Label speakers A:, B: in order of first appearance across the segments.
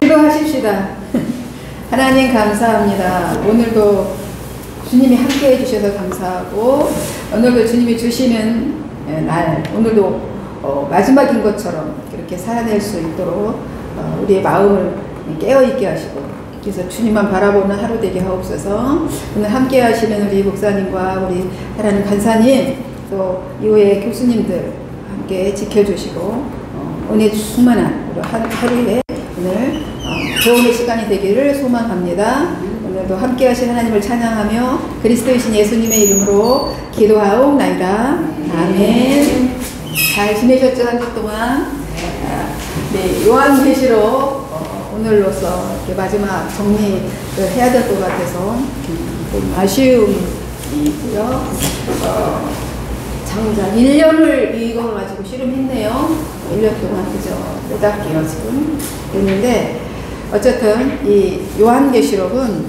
A: 기도하십시다. 하나님 감사합니다. 오늘도 주님이 함께 해주셔서 감사하고, 오늘도 주님이 주시는 날, 오늘도 마지막인 것처럼 그렇게 살아낼 수 있도록 우리의 마음을 깨어있게 하시고, 그래서 주님만 바라보는 하루 되게 하옵소서. 오늘 함께 하시는 우리 목사님과 우리 하나님 간사님, 또 이후에 교수님들 함께 지켜주시고 은혜 충만한 우리 하루에 오늘 좋은 시간이 되기를 소망합니다. 오늘도 함께 하신 하나님을 찬양하며 그리스도이신 예수님의 이름으로 기도하옵나이다. 아멘. 잘 지내셨죠? 한 주 동안? 네, 요한계시록 오늘로서 이렇게 마지막 정리를 해야 될 것 같아서 좀 아쉬움이 있고요. 장작 1년을 이걸 가지고 씨름했네요. 1년 동안, 그죠? 몇 학기요 지금 됐는데, 어쨌든 이 요한계시록은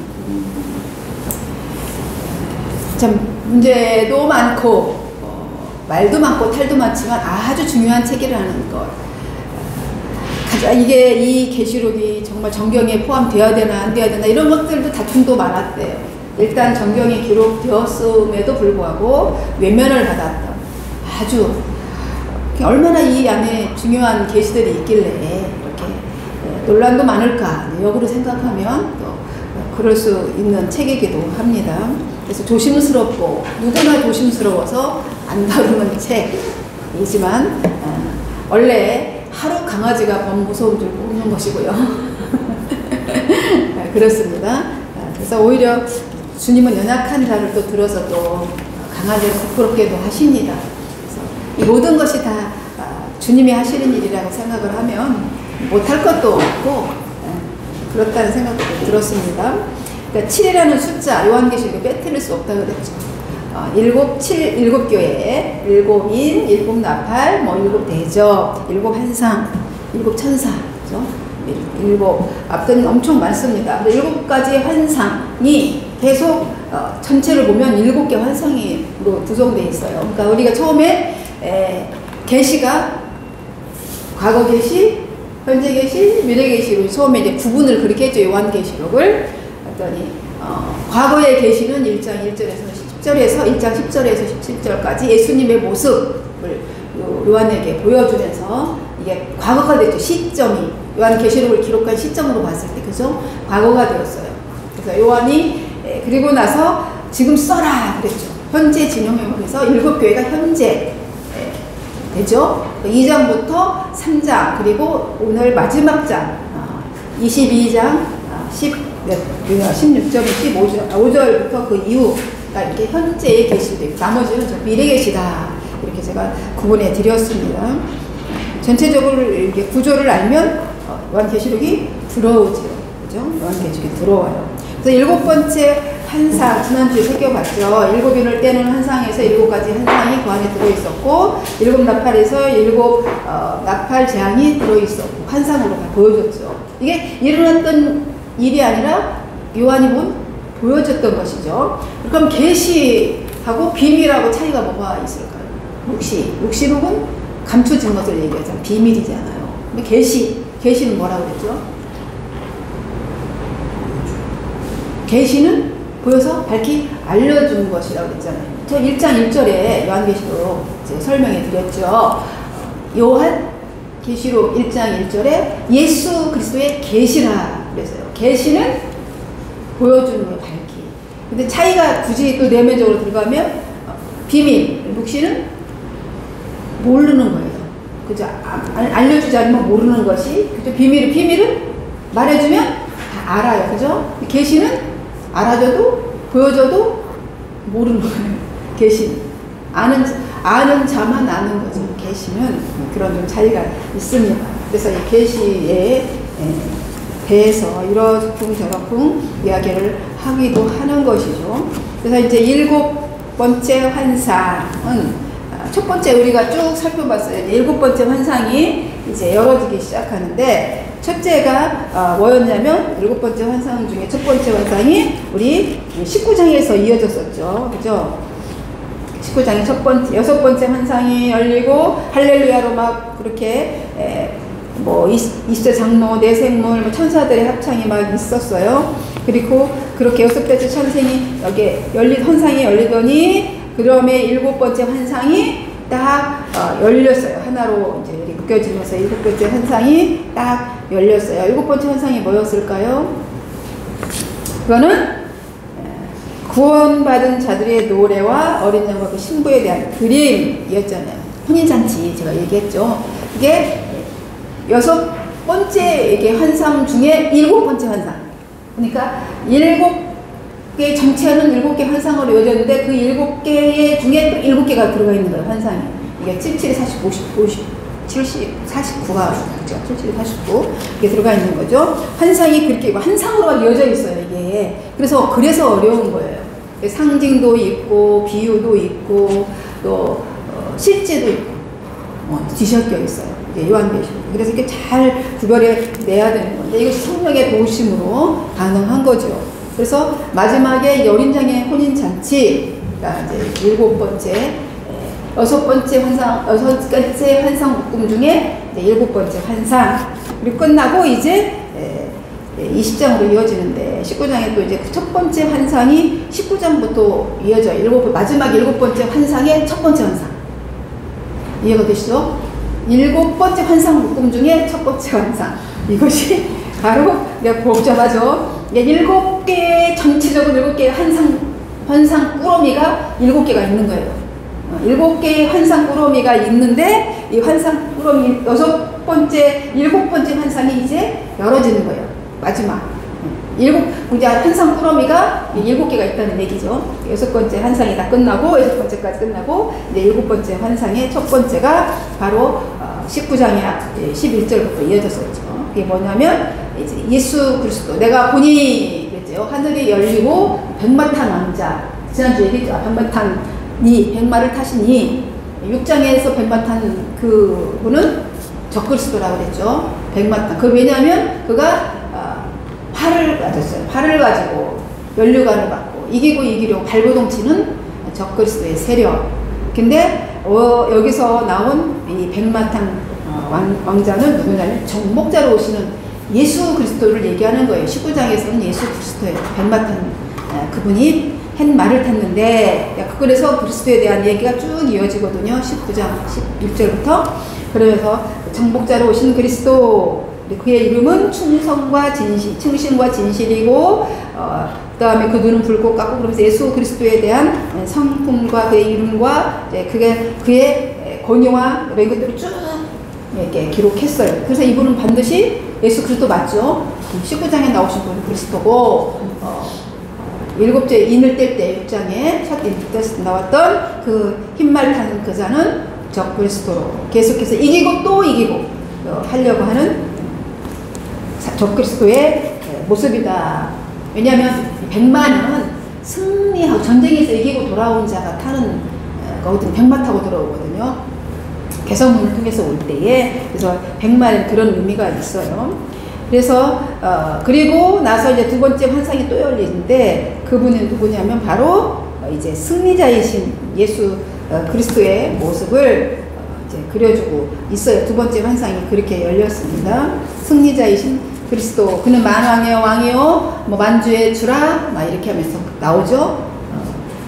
A: 참 문제도 많고 말도 많고 탈도 많지만 아주 중요한 책이라는 것. 이게 이 계시록이 정말 정경에 포함되어야 되나 안 되어야 되나 이런 것들도 다툼도 많았대요. 일단 정경에 기록되었음에도 불구하고 외면을 받았다. 아주 얼마나 이 안에 중요한 계시들이 있길래 이렇게 논란도 많을까 역으로 생각하면 또 그럴 수 있는 책이기도 합니다. 그래서 조심스럽고 누구나 조심스러워서 안 다루는 책이지만 원래 하루 강아지가 범 무서움 들고 오는 것이고요. 그렇습니다. 그래서 오히려 주님은 연약한 자를 또 들어서 또 강아지를 부끄럽게도 하십니다. 이 모든 것이 다 주님이 하시는 일이라고 생각을 하면 못할 것도 없고 그렇다는 생각도 들었습니다. 그러니까 7이라는 숫자, 요한계시록에 빼뜨릴 수 없다고 그랬죠. 7 교회, 7인, 7 나팔, 7 대접, 7 환상, 7 천사, 그죠? 7 앞서는 엄청 많습니다. 7가지 환상이 계속 전체를 보면 7개 환상으로 구성되어 있어요. 그러니까 우리가 처음에 계시가 과거 계시, 현재 계시, 미래 계시로 처음에 이제 구분을 그렇게 했죠. 요한계시록을 했더니 과거의 계시는 1장 1절에서 10절에서 1장 10절에서 17절까지 예수님의 모습을 요한에게 보여주면서 이게 과거가 됐죠. 시점이 요한계시록을 기록한 시점으로 봤을 때, 그죠? 과거가 되었어요. 그래서 요한이 그리고 나서 지금 써라 그랬죠. 현재 진용해서 7교회가 현재 되죠. 2장부터 3장, 그리고 오늘 마지막 장 22장 16절, 5절부터 그 이후가 이렇게 현재의 계시되고 나머지는 미래 계시다. 이렇게 제가 구분해 드렸습니다. 전체적으로 이렇게 구조를 알면 요한계시록이 들어오죠. 그죠? 요한계시록이 들어와요. 그래서 7번째 환상, 지난주에 살펴봤죠. 7인을 떼는 환상에서 7가지 환상이 그 안에 들어있었고, 7 나팔에서 7 나팔 재앙이 들어있었고, 환상으로 다 보여줬죠. 이게 일어났던 일이 아니라 요한이 보여줬던 것이죠. 그럼 계시하고 비밀하고 차이가 뭐가 있을까요? 묵시록은 감춰진 것을 얘기하잖아요. 비밀이잖아요. 근데 계시는 뭐라고 그랬죠? 계시는 보여서 밝히 알려준 것이라고 그랬잖아요. 저 1장 1절에 요한계시록 설명해 드렸죠. 요한계시록 1장 1절에 예수 그리스도의 계시라 그랬어요. 계시는 보여주는 거예요, 밝히. 근데 차이가 굳이 또 내면적으로 들어가면 비밀, 묵시는 모르는 거예요. 그죠? 알려주지 않으면 모르는 것이, 그죠? 비밀은 말해주면 다 알아요. 그죠? 계시는 알아줘도 보여줘도 모르는 거예요. 계시는 아는 자만 아는 거죠. 계시는 그런 좀 차이가 있습니다. 그래서 이 계시에 대해서 이러쿵 저러쿵 이야기를 하기도 하는 것이죠. 그래서 이제 7번째 환상은 첫 번째 우리가 쭉 살펴봤어요. 7번째 환상이 이제 열어지기 시작하는데, 첫째가 뭐였냐면 7번째 환상 중에 첫 번째 환상이 우리 19장에서 이어졌었죠. 그죠? 19장의 6번째 환상이 열리고 할렐루야로 막 그렇게 뭐 20세 장로, 내생물, 뭐 천사들의 합창이 막 있었어요. 그리고 그렇게 6번째 천생이 여기 환상이 열리더니 그다음에 7번째 환상이 딱 열렸어요. 하나로 이제 묶여지면서 7번째 환상이 딱 열렸어요. 7번째 환상이 뭐였을까요? 그거는 구원받은 자들의 노래와 어린 양과 그 신부에 대한 그림이었잖아요. 혼인잔치 제가 얘기했죠. 이게 6번째 이게 환상 중에 7번째 환상. 그러니까 7개 정치하는 7개 환상으로 이어졌는데 그 7개 중에 또 7개가 들어가 있는 거예요. 환상이. 이게 77, 40, 50, 70, 49가 그렇죠. 77, 49 이게 들어가 있는 거죠. 환상이 그렇게 환상으로 이어져 있어요. 이게. 그래서 어려운 거예요. 상징도 있고 비유도 있고 또 실제도 있고 뒤섞여 있어요. 요한계시록. 그래서 이렇게 잘 구별해 내야 되는 건데 이것이 성령의 도우심으로 가능한 거죠. 그래서 마지막에 어린양의 혼인잔치가 이제 7번째, 6번째 환상 묶음 중에 7번째 환상. 그리고 끝나고 이제 20장으로 이어지는데 19장에 또 이제 그 첫 번째 환상이 19장부터 이어져요. 마지막 7번째 환상의 첫 번째 환상. 이해가 되시죠? 7번째 환상 묶음 중에 첫 번째 환상. 이것이 바로 내가 복잡하죠. 7개의 전체적으로 7개의 환상 꾸러미가 7개가 있는 거예요. 7개의 환상 꾸러미가 있는데 이 환상 꾸러미 7번째 환상이 이제 열어지는 거예요. 마지막. 이제 환상 꾸러미가 7개가 있다는 얘기죠. 6번째 환상이 다 끝나고 6번째까지 끝나고 이제 7번째 환상의 첫 번째가 바로 19장의 11절부터 이어졌었죠. 그게 뭐냐면 이제 예수 그리스도 내가 보니 그랬죠. 하늘이 열리고 백마탄 왕자 지난주 얘기했죠. 백마를 타시니 6장에서 백마탄 그분은 적그리스도라고 그랬죠. 백마탄. 그 왜냐하면 그가 활을 가졌어요. 활을 가지고 면류관을 받고 이기려고 발버둥치는 적그리스도의 세력. 근데 여기서 나온 이 백마탄 왕자는 누구냐면 정복자로 오시는 예수 그리스도를 얘기하는 거예요. 19장에서는 예수 그리스도예요. 백마탄 그분이 한 말을 탔는데 그래서 그리스도에 대한 얘기가 쭉 이어지거든요. 19장 16절부터. 그러면서 정복자로 오신 그리스도 그의 이름은 충신과 진실이고 그 다음에 그 눈은 붉고 깎고 그러면서 예수 그리스도에 대한 성품과 그의 이름과 그의 권위와 이런 것들을 쭉 이렇게 기록했어요. 그래서 이분은 반드시 예수 그리스도 맞죠? 19장에 나오신 분은 그리스도고 7째 인을 뗄 때 6장에 첫 인을 뗄 때 나왔던 그 흰말 타는 그 자는 적그리스도로 계속해서 이기고 또 이기고 하려고 하는 적그리스도의 모습이다. 왜냐하면 백마는 승리하고 전쟁에서 이기고 돌아온 자가 타는 거거든요. 백마 타고 들어오거든요. 개성문을 통해서 올 때에. 그래서 백마는 그런 의미가 있어요. 그래서 그리고 나서 이제 두 번째 환상이 또 열리는데 그분은 누구냐면 바로 이제 승리자이신 예수 그리스도의 모습을 이제 그려주고 있어요. 두 번째 환상이 그렇게 열렸습니다. 승리자이신 그리스도 그는 만왕의 왕이요 뭐 만주의 주라 막 이렇게 하면서 나오죠.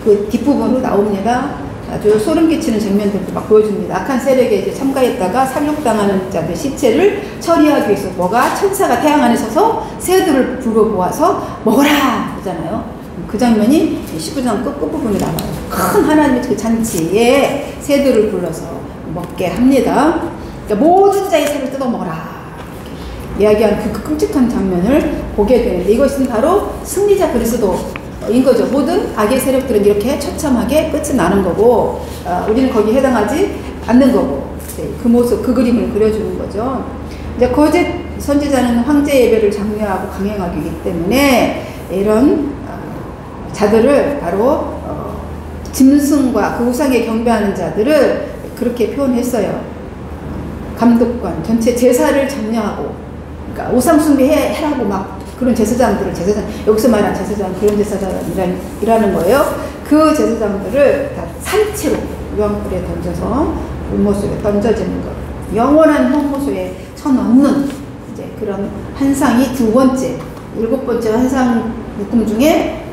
A: 그 뒷부분으로 나옵니다. 아주 소름 끼치는 장면들도 막 보여줍니다. 악한 세력에 이제 참가했다가 살육당하는 자들 시체를 처리하기 위해서 뭐가 천사가 태양 안에 서서 새들을 불러보아서 먹어라 그러잖아요. 그 장면이 19장 끝부분에 나와요. 큰 하나님의 그 잔치에 새들을 불러서 먹게 합니다. 그러니까 모든 자의 새를 뜯어 먹어라 이야기한 그 끔찍한 장면을 보게 되는데 이것은 바로 승리자 그리스도인 거죠. 모든 악의 세력들은 이렇게 처참하게 끝이 나는 거고 우리는 거기에 해당하지 않는 거고 그 모습, 그 그림을 그려주는 거죠. 이제 거짓 선지자는 황제 예배를 장려하고 강행하기 때문에 이런 자들을 바로 짐승과 그 우상에 경배하는 자들을 그렇게 표현했어요. 감독관, 전체 제사를 장려하고 그러니까 우상 숭배해라고 막 그런 제사장들을 여기서 말한 제사장 그런 제사장이라는 거예요. 그 제사장들을 다 산채로 유황불에 던져서 울못속에 던져지는 것 영원한 형무소에 쳐넣는 이제 그런 환상이 두 번째, 일곱 번째 환상 묶음 중에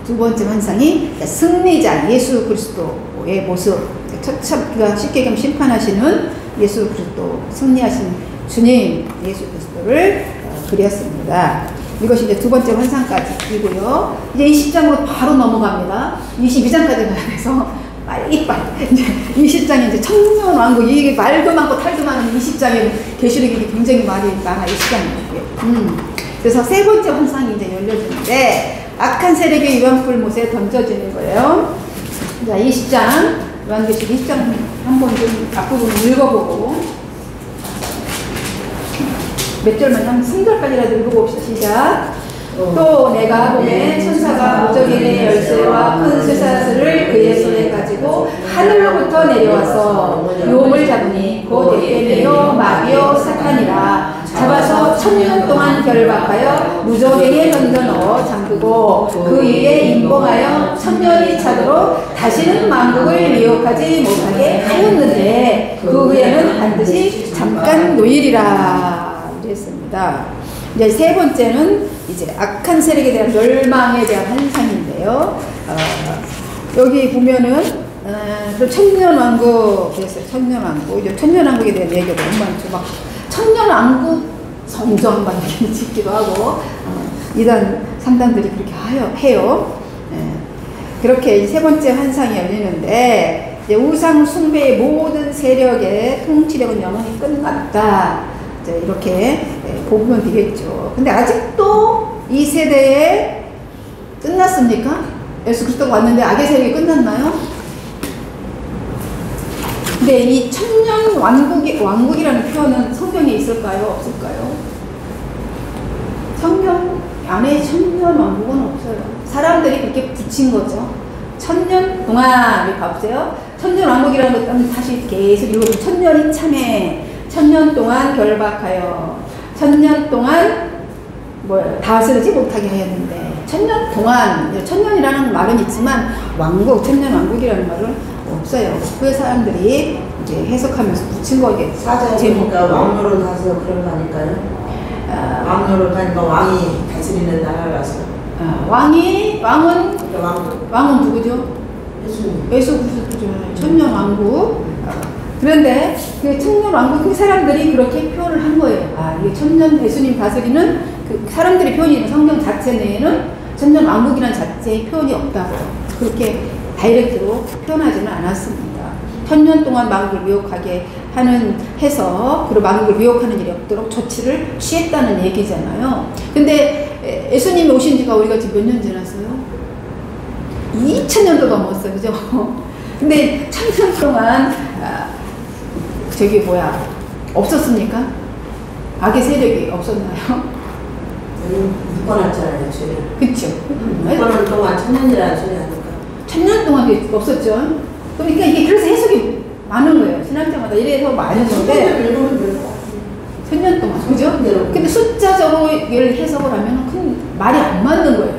A: 두 번째 환상이 승리자 예수 그리스도의 모습. 그러니까 쉽게 얘기하면 심판하시는 예수 그리스도, 승리하신 주님 예수 그리스도를 그렸습니다. 이것이 이제 두 번째 환상까지이고요. 이제 20장으로 바로 넘어갑니다. 22장까지 가야 돼서 빨리빨리. 이제 20장이 이제 천년왕국, 이게 말도 많고 탈도 많은 20장에 계시록이 굉장히 말이 많아, 20장이고요. 그래서 세 번째 환상이 이제 열려지는데, 악한 세력의 유황불 못에 던져지는 거예요. 자, 20장, 요한계시록 20장 한번 좀 앞부분 읽어보고, 몇 절만 한 3절까지라도 읽어봅시다. 시작. 또 내가 보매 천사가 무적인의 열쇠와 큰 쇠사슬을 그의 손에 가지고 하늘로부터 내려와서 용을 잡으니 곧 에베메요 마귀요 사탄이라. 잡아서 1000년 동안 결박하여 무적에게 던져 넣어 잠그고 그 위에 임봉하여 1000년이 차도록 다시는 만국을 미혹하지 못하게 하였는데 그 후에는 반드시 잠깐 노일이라 이랬습니다. 이제 세 번째는 이제 악한 세력에 대한 멸망에 대한 환상인데요. 여기 보면은 천년왕국 그랬어요. 천년왕국. 이제 천년왕국에 대한 얘기가 너무 많죠. 막 천년왕국 성전 막 이렇게 짓기도 하고 이단 상단들이 그렇게 해요. 그렇게 세 번째 환상이 열리는데, 이제 우상 숭배의 모든 세력의 통치력은 영원히 끝났다. 이제 이렇게 보면 되겠죠. 근데 아직도 이 세대에 끝났습니까? 예수 그리스도가 왔는데 악의 세력이 끝났나요? 근데 이 천년 왕국이라는 표현은 성경에 있을까요? 없을까요? 성경 안에 천년 왕국은 없어요. 사람들이 그렇게 붙인 거죠. 천년 동안, 이렇게 봐보세요. 천년 왕국이라는 것은 다시 계속 읽어보면 천년이 참해, 천년 동안 결박하여, 천년 동안 다스리지 못하게 하였는데, 천년 동안, 천년이라는 말은 있지만 왕국, 천년 왕국이라는 말은 없어요. 그 사람들이 이제 해석하면서 붙인 거겠죠.
B: 사자니까 왕노릇 하서 그런 거 아닐까요? 왕노릇 하니까 왕이 다스리는 나라라서.
A: 왕은
B: 그러니까
A: 누구죠? 예수 그리스도죠. 천년 왕국. 그런데 그 천년 왕국 그 사람들이 그렇게 표현을 한 거예요. 이게 천년 예수님 다스리는 그 사람들이 표현이 성경 자체 내에는 천년 왕국이라는 자체의 표현이 없다고요. 그렇게 다이렉트로 표현하지는 않았습니다. 천년 동안 만국을 미혹하게 해서 그리고 만국을 미혹하는 일이 없도록 조치를 취했다는 얘기잖아요. 근데 예수님이 오신 지가 우리가 지금 몇 년 지났어요? 2000년도 넘었어요. 그죠? 근데 1000년 동안 없었습니까? 악의 세력이 없었나요?
B: 묶어놨잖아요, 죄를.
A: 그쵸.
B: 묶어놓은 동안 1000년이라는 소리 아닐까?
A: 1000년 동안 없었죠. 그러니까 이게 그래서 해석이 많은 거예요. 신학자마다 이래서 많은 건데. 1000년 동안. 그죠? 근데 숫자적으로 이걸 해석을 하면 큰 말이 안 맞는 거예요.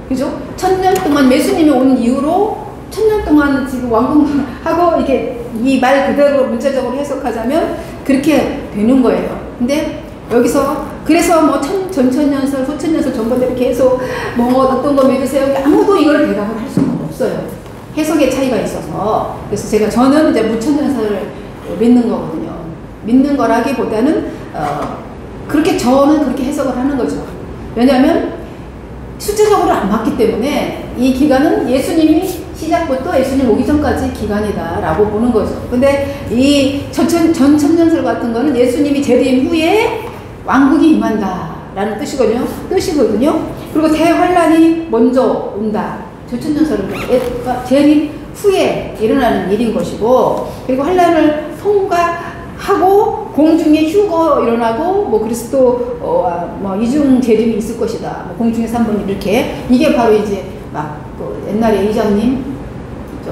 A: 그죠? 1000년 동안 예수님이 온 이후로 1000년 동안 지금 왕궁하고 이게 이 말 그대로 문자적으로 해석하자면 그렇게 되는 거예요. 근데 여기서 그래서 뭐 전천년설, 후천년설 전번대로 계속 뭐 어떤 거 믿으세요? 아무도 이걸 대답을 할 수가 없어요. 해석의 차이가 있어서. 그래서 저는 이제 무천년설을 믿는 거거든요. 믿는 거라기보다는 저는 그렇게 해석을 하는 거죠. 왜냐하면 숫자적으로 안 맞기 때문에 이 기간은 예수님이 시작부터 예수님 오기 전까지 기간이다라고 보는 거죠. 근데 이 전천년설 같은 거는 예수님이 재림 후에 왕국이 임한다라는 뜻이거든요. 그리고 대환란이 먼저 온다. 전천년설은 재림 후에 일어나는 일인 것이고, 그리고 환란을 통과하고 공중에 휴거 일어나고 뭐 그리스도 이중 재림이 있을 것이다. 뭐 공중에 3번 이렇게 이게 바로 이제 그 옛날에 이장님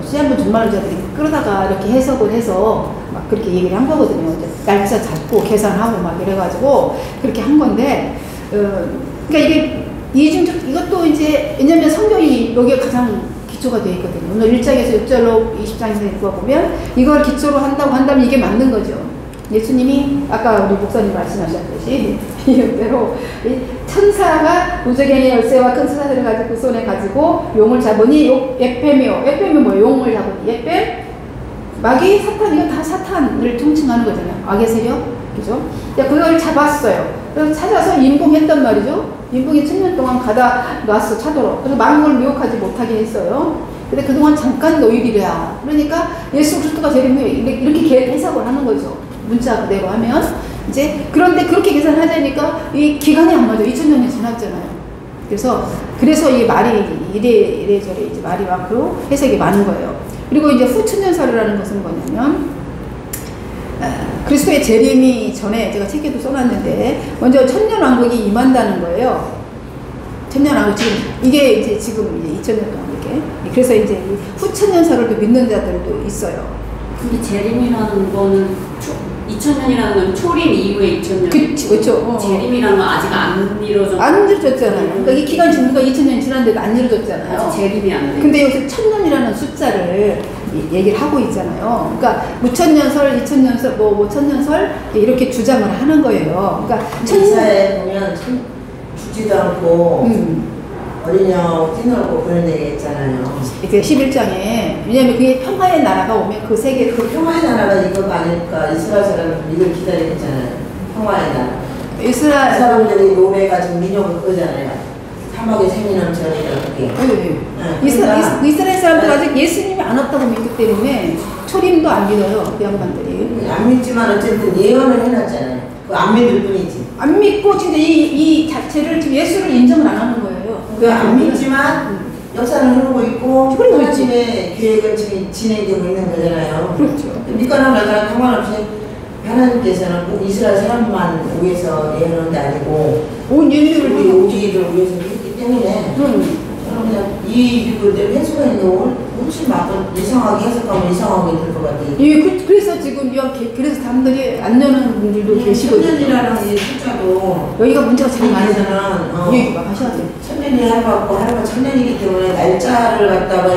A: 시한부 준말자들이 끌어다가 이렇게 해석을 해서 막 그렇게 얘기를 한 거거든요. 이제 날짜 잡고 계산하고 막 이래가지고 그렇게 한 건데, 그러니까 이게 이것도 이제 왜냐면 성경이 여기가 가장 기초가 되어 있거든요. 오늘 1장에서 6절로 20장에서 읽어보면 이걸 기초로 한다고 한다면 이게 맞는 거죠. 예수님이 아까 우리 목사님 말씀하셨듯이 이대로 천사가 무저갱의 열쇠와 큰 수사들을 가지고 그 손에 가지고 용을 잡으니 에페미 뭐 용을 잡으니 에페 마귀 사탄 이거 다 사탄을 통칭하는 거잖아요. 악의 세력 그죠? 그걸 잡았어요. 그래서 찾아서 임봉했단 말이죠. 임봉이 1000년 동안 가다 놨어 차도로. 그래서 망을 미혹하지 못하게 했어요. 근데 그동안 잠깐 노일이래야. 그러니까 예수 그리스도가 재림후에 이렇게 해석을 하는 거죠. 문자 그대로 하면 이제 그런데 그렇게 계산하자니까 이 기간이 안 맞아. 2000년이 지났잖아요. 그래서 이 말이 이래저래 이제 말이 많고 해석이 많은 거예요. 그리고 이제 후천년설이라는 것은 뭐냐면 그리스도의 재림이 전에 제가 책에도 써놨는데 먼저 천년왕국이 임한다는 거예요. 천년왕국 이게 이제 지금 이제 2000년 동안 이렇게 그래서 이제 후천년설을 믿는 자들도 있어요.
C: 근데 재림이라는 거는 2000년이라는 건 초림 이후에 2000년.
A: 그렇죠.
C: 재림이라는 건 아직 안 이루어졌잖아요.
A: 안 이루어졌잖아요. 그러니까 이 기간 지나가 2000년 지났는데도 안 이루어졌잖아요.
C: 아직 재림이 안 돼. 근데
A: 여기서 1000년이라는 숫자를 얘기를 하고 있잖아요. 그러니까 무천년설, 2000년설, 뭐 5000년설 이렇게 주장을 하는 거예요. 그러니까
B: 천사에 보면 참 죽지도 않고 어린양 뛰놀고 그런 얘기 있잖아요.
A: 그 11장에 왜냐면 그게 평화의 나라가 오면 그 세계
B: 그 평화의 나라가 이거 아닐까 이스라엘 사람들 이걸 기다리잖아요. 평화의 나라.
A: 이스라엘
B: 사람들이 노래가 지금 민족을 그거잖아요. 사막의 생리남처럼 이렇게.
A: 이스라엘 사람들 아직 예수님이 안 왔다고 믿기 때문에 초림도 안 믿어요. 그 양반들이.
B: 안 믿지만 어쨌든 예언을 해놨잖아요. 안 믿을 뿐이지.
A: 안 믿고 진짜 이 자체를 지금 예수를 인정을 안 하는 거예요.
B: 안 믿지만 역사는 흐르고 있고 하나님의 계획은 지금 진행되고 있는 거잖아요.
A: 그렇죠.
B: 믿거나 말거나 상관없이 하나님께서는 꼭 이스라엘 사람만 위해서 내놓은 게 아니고
A: 온 인류를
B: 우리 우리를 위해서 했기 때문에 그냥 이 그대로 해석가 있는 훨씬 이상하게 해석하면 이상하게 될 것 같아요.
A: 그래서 지금 그래서 사람들이 안 여는 분들도 계시고
B: 천년이라는 이 숫자도
A: 여기가 문제가 제일 많이
B: 많이서는
A: 얘기가 하셔야 돼요.
B: 천년이 하루가 천년이기 때문에 날짜를 갖다가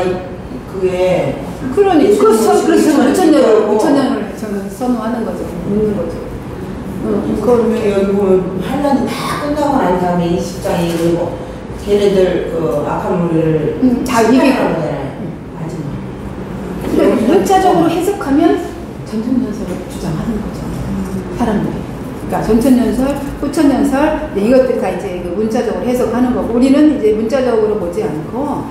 B: 그게
A: 그러니까 그래서 5천년을 저는 선호하는 거죠. 믿는 거죠.
B: 그러면 여기 보면 환란이 다 끝나고 난 다음에 20장이 그리고 걔네들 그 악한 무리를
A: 다 얘기하는
B: 거잖아요. 마지막.
A: 문자적으로 해석하면 전천년설을 주장하는 거죠. 사람들이. 그러니까 전천년설, 후천년설 이것들 다 이제 문자적으로 해석하는 거고 우리는 이제 문자적으로 보지 않고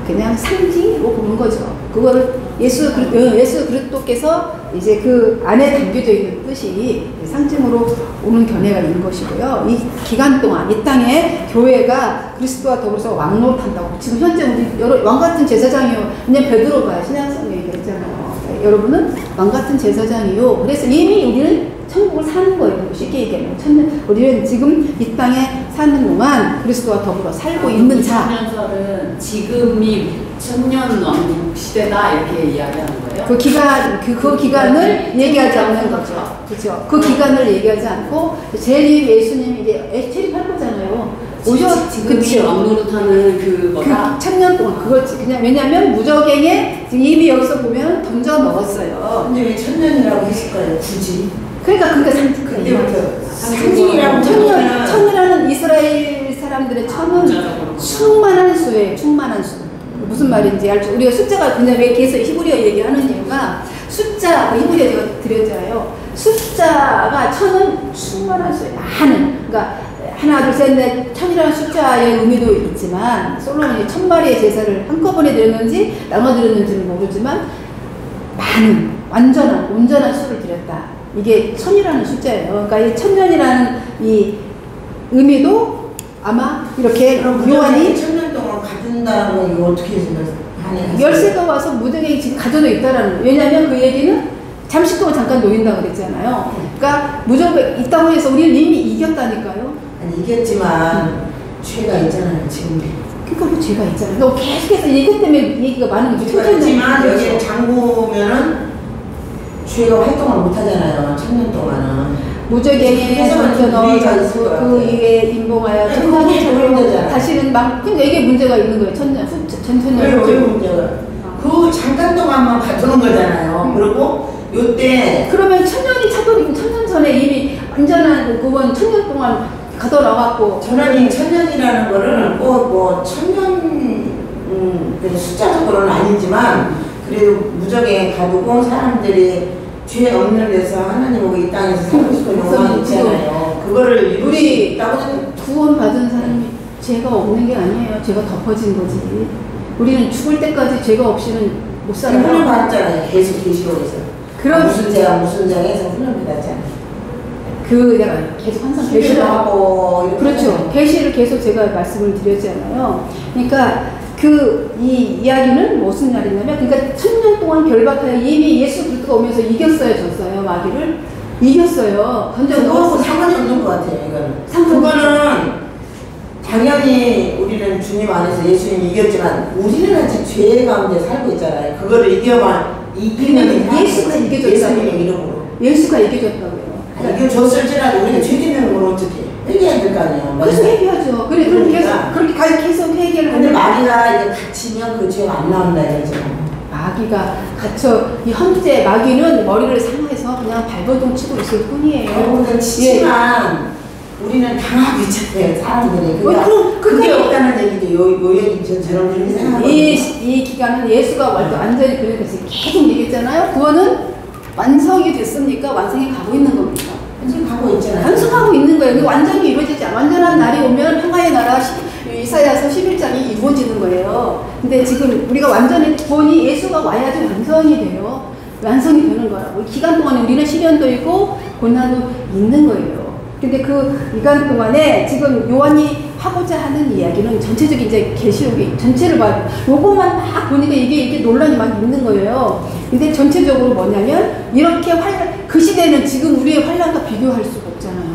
A: 그냥 상징으로 보는 거죠. 그거를 예수 그리스도께서 이제 그 안에 담겨져 있는 뜻이 상징으로 오는 견해가 있는 것이고요. 이 기간 동안 이 땅에 교회가 그리스도와 더불어서 왕노릇한다고. 지금 현재 우리 왕 같은 제사장이요. 그냥 베드로가 신약성에 얘기했잖아요. 여러분은 왕 같은 제사장이요. 그래서 이미 우리는 천국을 사는 거예요. 쉽게 얘기하면 우리는 지금 이 땅에 사는 동안 그리스도와 더불어 살고 있는 자.
C: 천년설은 지금이 천년왕국 시대다 이렇게 이야기하는 거예요?
A: 그 기간을 얘기하지 않는 거죠. 그렇죠. 그 기간을 얘기하지 않고 재림 예수님이 이제 재림할 거잖아요.
C: 지금이 왕노릇하는 그거다.
A: 1000년 동안 그걸 그냥 왜냐하면 무저갱에 지금 이미 여기서 보면 던져 넣었어요.
B: 근데 왜 천년이라고 했을까요? 굳이?
A: 그러니까
B: 상징이라고
A: 천이라는 이스라엘 사람들의 천은 충만한 수예요. 충만한 수. 무슨 말인지 알죠? 우리가 숫자가 그냥 왜 계속 히브리어 얘기하는 이유가 숫자 히브리어 제가 드렸잖아요. 숫자가 천은 충만한 수예요. 많은. 그러니까 하나, 둘, 셋, 넷, 천이라는 숫자의 의미도 있지만 솔로몬이 1000마리의 제사를 한꺼번에 드렸는지 나눠 드렸는지는 모르지만 많은 온전한 수를 드렸다. 이게 천이라는 숫자예요. 그러니까 이 천년이라는 이 의미도 아마 이렇게 요한이
B: 천년 동안 가둔다는 건 이거 어떻게 생각하냐?
A: 열쇠가 와서 무덤에 지금 가져져 있다라는. 왜냐하면 그 얘기는 잠시 동안 잠깐 놓인다 그랬잖아요. 그러니까 무덤에 있다고 해서 우리는 이미 이겼다니까요.
B: 아니 이겼지만 죄가 있잖아요 지금.
A: 그러니까 그 죄가 있잖아요. 너 계속해서 이것 때문에 얘기가 많은 거죠.
B: 죄가 있지만 여기 잠그면은 죄가 활동을 못 하잖아요. 천년 동안은.
A: 무저갱에 던져 넣어가지고 그 위에 임봉하여 천년으로 다시는 그러니까 이게 문제가 있는 거예요. 전천년.
B: 왜 문제가? 그 잠깐 동안만 가두는 거잖아요. 그리고 요때
A: 그러면 천년이 차돌이고 천년 전에 이미 완전한 그건 천년 동안 가둬 나갔고
B: 전원이 천년이라는 거를 뭐 천년 그 숫자적으로는 아니지만 그래도 무적에 가두고 사람들이 죄 없는 데서 하나님하고 이 땅에서 살고 싶은 욕망이 있잖아요. 그거를 이룰 수 있다고는
A: 구원 받은 사람이 죄가 없는 게 아니에요. 죄가 덮어진 거지. 우리는 죽을 때까지 죄가 없이는 못 살아요.
B: 훈련 받았잖아요. 계속 계시록에서.
A: 그런
B: 무슨 죄가 무슨 장에서 훈련 받았잖아요.
A: 내가 계속 항상
B: 계시를
A: 계시를
B: 하고
A: 그렇죠. 계시를 계속 제가 말씀을 드렸잖아요. 그러니까 이 이야기는 무슨 말이냐면, 그러니까 천년 동안 결박하여 이미 예수 그리스도가 오면서 이겼어요, 졌어요, 마귀를 이겼어요.
B: 그거하고 상관이 없는 것 같아요. 이거는 그거는 당연히 우리는 주님 안에서 예수님이 이겼지만 우리는 아직 죄 가운데 살고 있잖아요. 그거를 이기는
A: 예수가 이겨줬잖아요.
B: 예수님의 이름으로
A: 예수가 이겨줬다고요.
B: 이겨줬을지라도 우리가 죄 짓는 걸 어떻게 회개해야 될 거 아니에요.
A: 그래서 회개하죠. 그래,
B: 그러니까.
A: 그렇게 계속 회개를
B: 근데
A: 하는데
B: 마귀가 이제 갇히면 그 죄가 안 나온다 이거죠.
A: 마귀가 갇혀, 이 현재 마귀는 머리를 상해서 그냥 발버둥 치고 있을 뿐이에요.
B: 발버둥 치지만 우리는 당하고 있잖아요, 사람들이.
A: 그럼
B: 그게 없다는 얘기죠. 요 얘기 저런 분이 생각하거든요.
A: 이 기간은 예수가 완전히 그래서 계속 얘기했잖아요. 구원은 완성이 됐습니까? 완성이 가고 있는 겁니까?
B: 완전히 가고 있잖아요.
A: 완성하고 있는 거예요. 완전히 이루어지지 않아. 완전한 날이 오면 평화의 나라 이사야서 11장이 이루어지는 거예요. 근데 지금 우리가 완전히 구원이 예수가 와야지 완성이 돼요. 완성이 되는 거라고. 기간 동안에 우리는 시련도 있고 고난도 있는 거예요. 근데 그 기간 동안에 지금 요한이 하고자 하는 이야기는 전체적인 이제 계시록이 전체를 봐요. 요것만 막 보니까 이게 논란이 막 있는 거예요. 근데 전체적으로 뭐냐면 이렇게 그 시대는 지금 우리의 환란과 비교할 수가 없잖아요.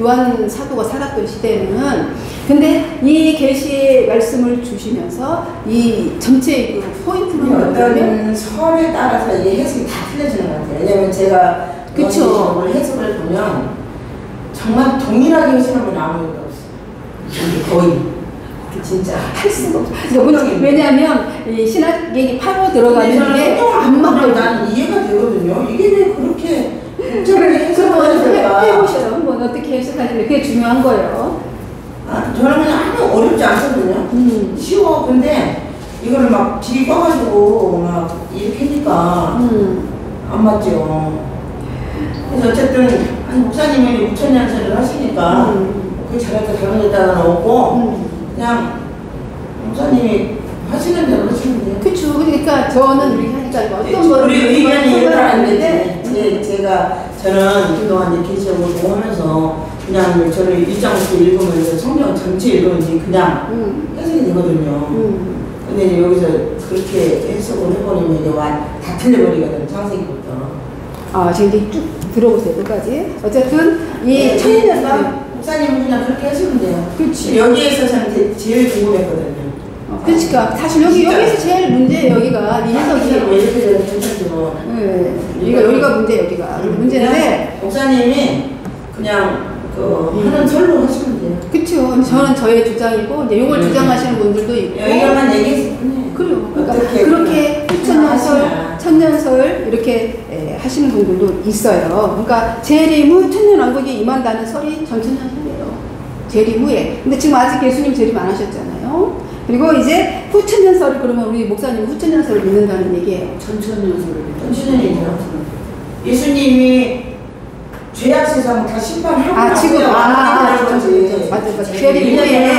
A: 요한 사도가 살았던 시대에는. 근데 이 계시의 말씀을 주시면서 이 전체의 그 포인트는
B: 어떤 선에 따라서 이 해석이 다 틀려지는 것 같아요. 왜냐면 제가
A: 그쵸.
B: 해석을 보면 정말 동일하게 해석하는 건 아무것도 없어요. 거의. 진짜
A: 할 수가 없어. 왜냐하면 이 신학이 파로 들어가는 게 안 맞거든요.
B: 나는 이해가 되거든요. 이게 왜 그렇게 복잡하게 해석을 해야
A: 해보셔요. 한번 어떻게 해석하는지. 그게 중요한 거예요.
B: 저는 그냥 아무 어렵지 않거든요. 쉬워. 근데 이거를 막 길이 꺼가지고 막 이렇게 하니까 안 맞죠. 그래서 어쨌든 목사님이 6천년설을 하시니까 그 잘했다 잘못했다가 없고 그냥 목사님이 하시는 대로 하시면 돼요.
A: 그쵸. 그러니까 저는 이렇게 하니까 어떤 거를
B: 우리 의견이 일어나는데 저는 그동안 이제 계시록을 보고 하면서 그냥 저를 1장부터 읽으면서 성경 전체 읽으면 그냥 해석이 되거든요. 근데 이제 여기서 그렇게 해석을 해버리면 이제 다 틀려버리거든, 창세기부터.
A: 지금 이제 쭉 들어보세요, 끝까지. 어쨌든 이 천년과
B: 목사님은 그냥 그렇게 하시면 돼요.
A: 그렇지.
B: 여기에서 저는 제일 궁금했거든요.
A: 그러니까 사실 여기서 제일 문제예요. 여기가 이 해석이
B: 왜 이렇게 되면 괜찮지 뭐.
A: 여기가 문제 여기가 문제인데
B: 목사님이 그냥 하는 설로 하시면 돼요.
A: 그렇죠. 저는 저의 주장이고 이제 이걸 주장하시는 분들도 있고.
B: 여기만 얘기했을 뿐이에요.
A: 그래요. 그러니까 그렇게 천년설 이렇게 하시는 분들도 있어요. 그러니까 재림 후 천년왕국이 임한다는 설이 전천년설이에요. 재림 후에. 근데 지금 아직 예수님 재림 안 하셨잖아요. 그리고 이제 후천년설을 그러면 우리 목사님 후천년설을 믿는다는 얘기예요.
B: 전천년이죠. 예수님이 죄악 세상 다 심판하고
A: 지금
B: 맞아.
A: 재림 후에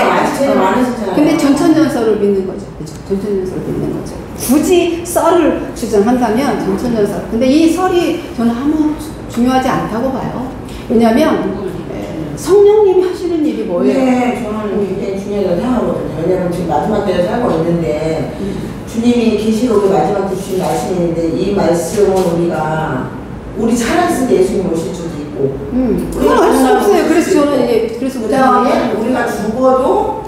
B: 많으셨잖아요.
A: 근데 전천년설을 믿는 거죠. 그렇죠? 전천년설을 믿는 거죠. 굳이 썰을 주장한다면 전천년설. 근데 이 설이 저는 아무 중요하지 않다고 봐요. 왜냐하면 성령님이 하시는 일이 뭐예요?
B: 네, 저는 굉장히 중요하다고 생각하거든요. 왜냐하면 지금 마지막 때에 살고 있는데 주님이 계시록의 마지막 때 주신 말씀이 있는데 이 말씀은 우리 살아있을 때 예수님 오실 수도 있고
A: 그건 알 수 없어요. 그래서 저는 이제 그래서
B: 그 다음에 우리가 죽어도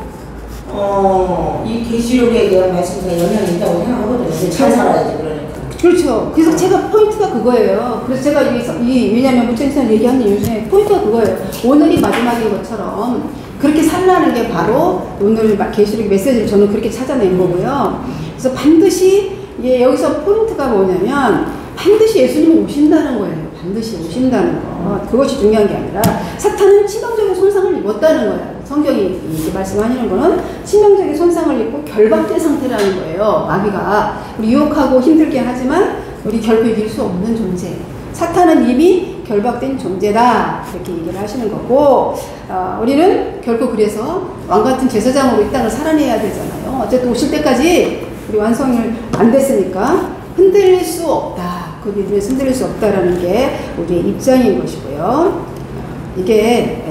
B: 이 계시록에 대한 말씀에 영향이 있다고 생각하거든요. 잘 살아야지 그러니까.
A: 그렇죠. 그래서 제가 포인트가 그거예요. 그래서 제가 왜냐면 무천선 얘기하는 이유 중에 포인트가 그거예요. 오늘이 마지막인 것처럼 그렇게 살라는 게 바로 오늘 계시록 메시지를 저는 그렇게 찾아낸 거고요. 그래서 반드시 여기서 포인트가 뭐냐면 반드시 예수님은 오신다는 거예요. 반드시 오신다는 거. 그것이 중요한 게 아니라 사탄은 치명적인 손상을 입었다는 거예요. 성경이 이렇게 말씀하시는 거는 치명적인 손상을 입고 결박된 상태라는 거예요. 마귀가 우리 유혹하고 힘들게 하지만 우리 결코 이길 수 없는 존재. 사탄은 이미 결박된 존재다. 이렇게 얘기를 하시는 거고, 우리는 결코 그래서 왕같은 제사장으로 이 땅을 살아내야 되잖아요. 어쨌든 오실 때까지 우리 완성을 안 됐으니까 흔들릴 수 없다. 그 믿음에서 흔들릴 수 없다라는 게 우리의 입장인 것이고요. 이게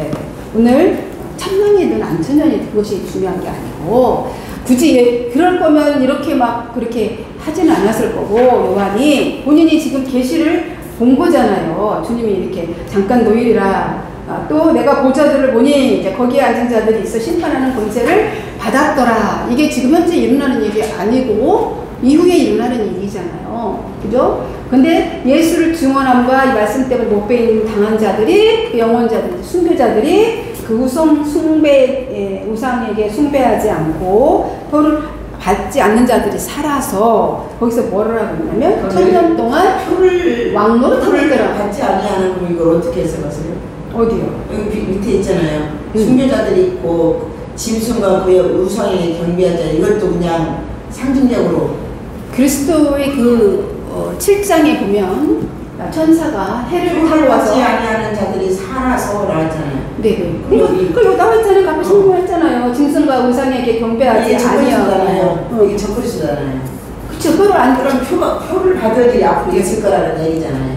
A: 오늘 천년이든 안 천년이든 그것이 중요한 게 아니고, 굳이 그럴 거면 이렇게 막 그렇게 하지는 않았을 거고, 요한이 본인이 지금 계시를 본 거잖아요. 주님이 이렇게 잠깐 노일이라, 또 내가 보좌들을 보니 이제 거기에 앉은 자들이 있어 심판하는 권세를 받았더라. 이게 지금 현재 일어나는 일이 아니고 이후에 일어나는 일이잖아요. 그죠? 근데 예수를 증언함과 이 말씀 때문에 못 배임 당한 자들이, 그 영혼자들, 숭배자들이 그 우상에게 숭배하지 않고 표를 받지 않는 자들이 살아서 거기서 뭐라고 했냐면 천년 동안
B: 표를
A: 왕노릇하고 있더라.
B: 받지 아니하는 거 이걸 어떻게 해석하세요?
A: 어디요?
B: 여기 밑에 있잖아요. 순교자들이 있고 짐승과 그의 우상에게 경배하자. 이것도 그냥 상징적으로
A: 그리스도의 그 7장에 보면 천사가 해를 타고 와서
B: 받지 아니하는 자들이 살아서 나왔잖아요.
A: 네네. 그리고 나왔잖아요. 아까 신고했잖아요. 짐승과 우상에게 경배하지 아니하고.
B: 이게 적그리스도잖아요.
A: 그쵸. 표를 안
B: 그럼 표를 받아야지 앞으로 있을 거라는 얘기잖아요.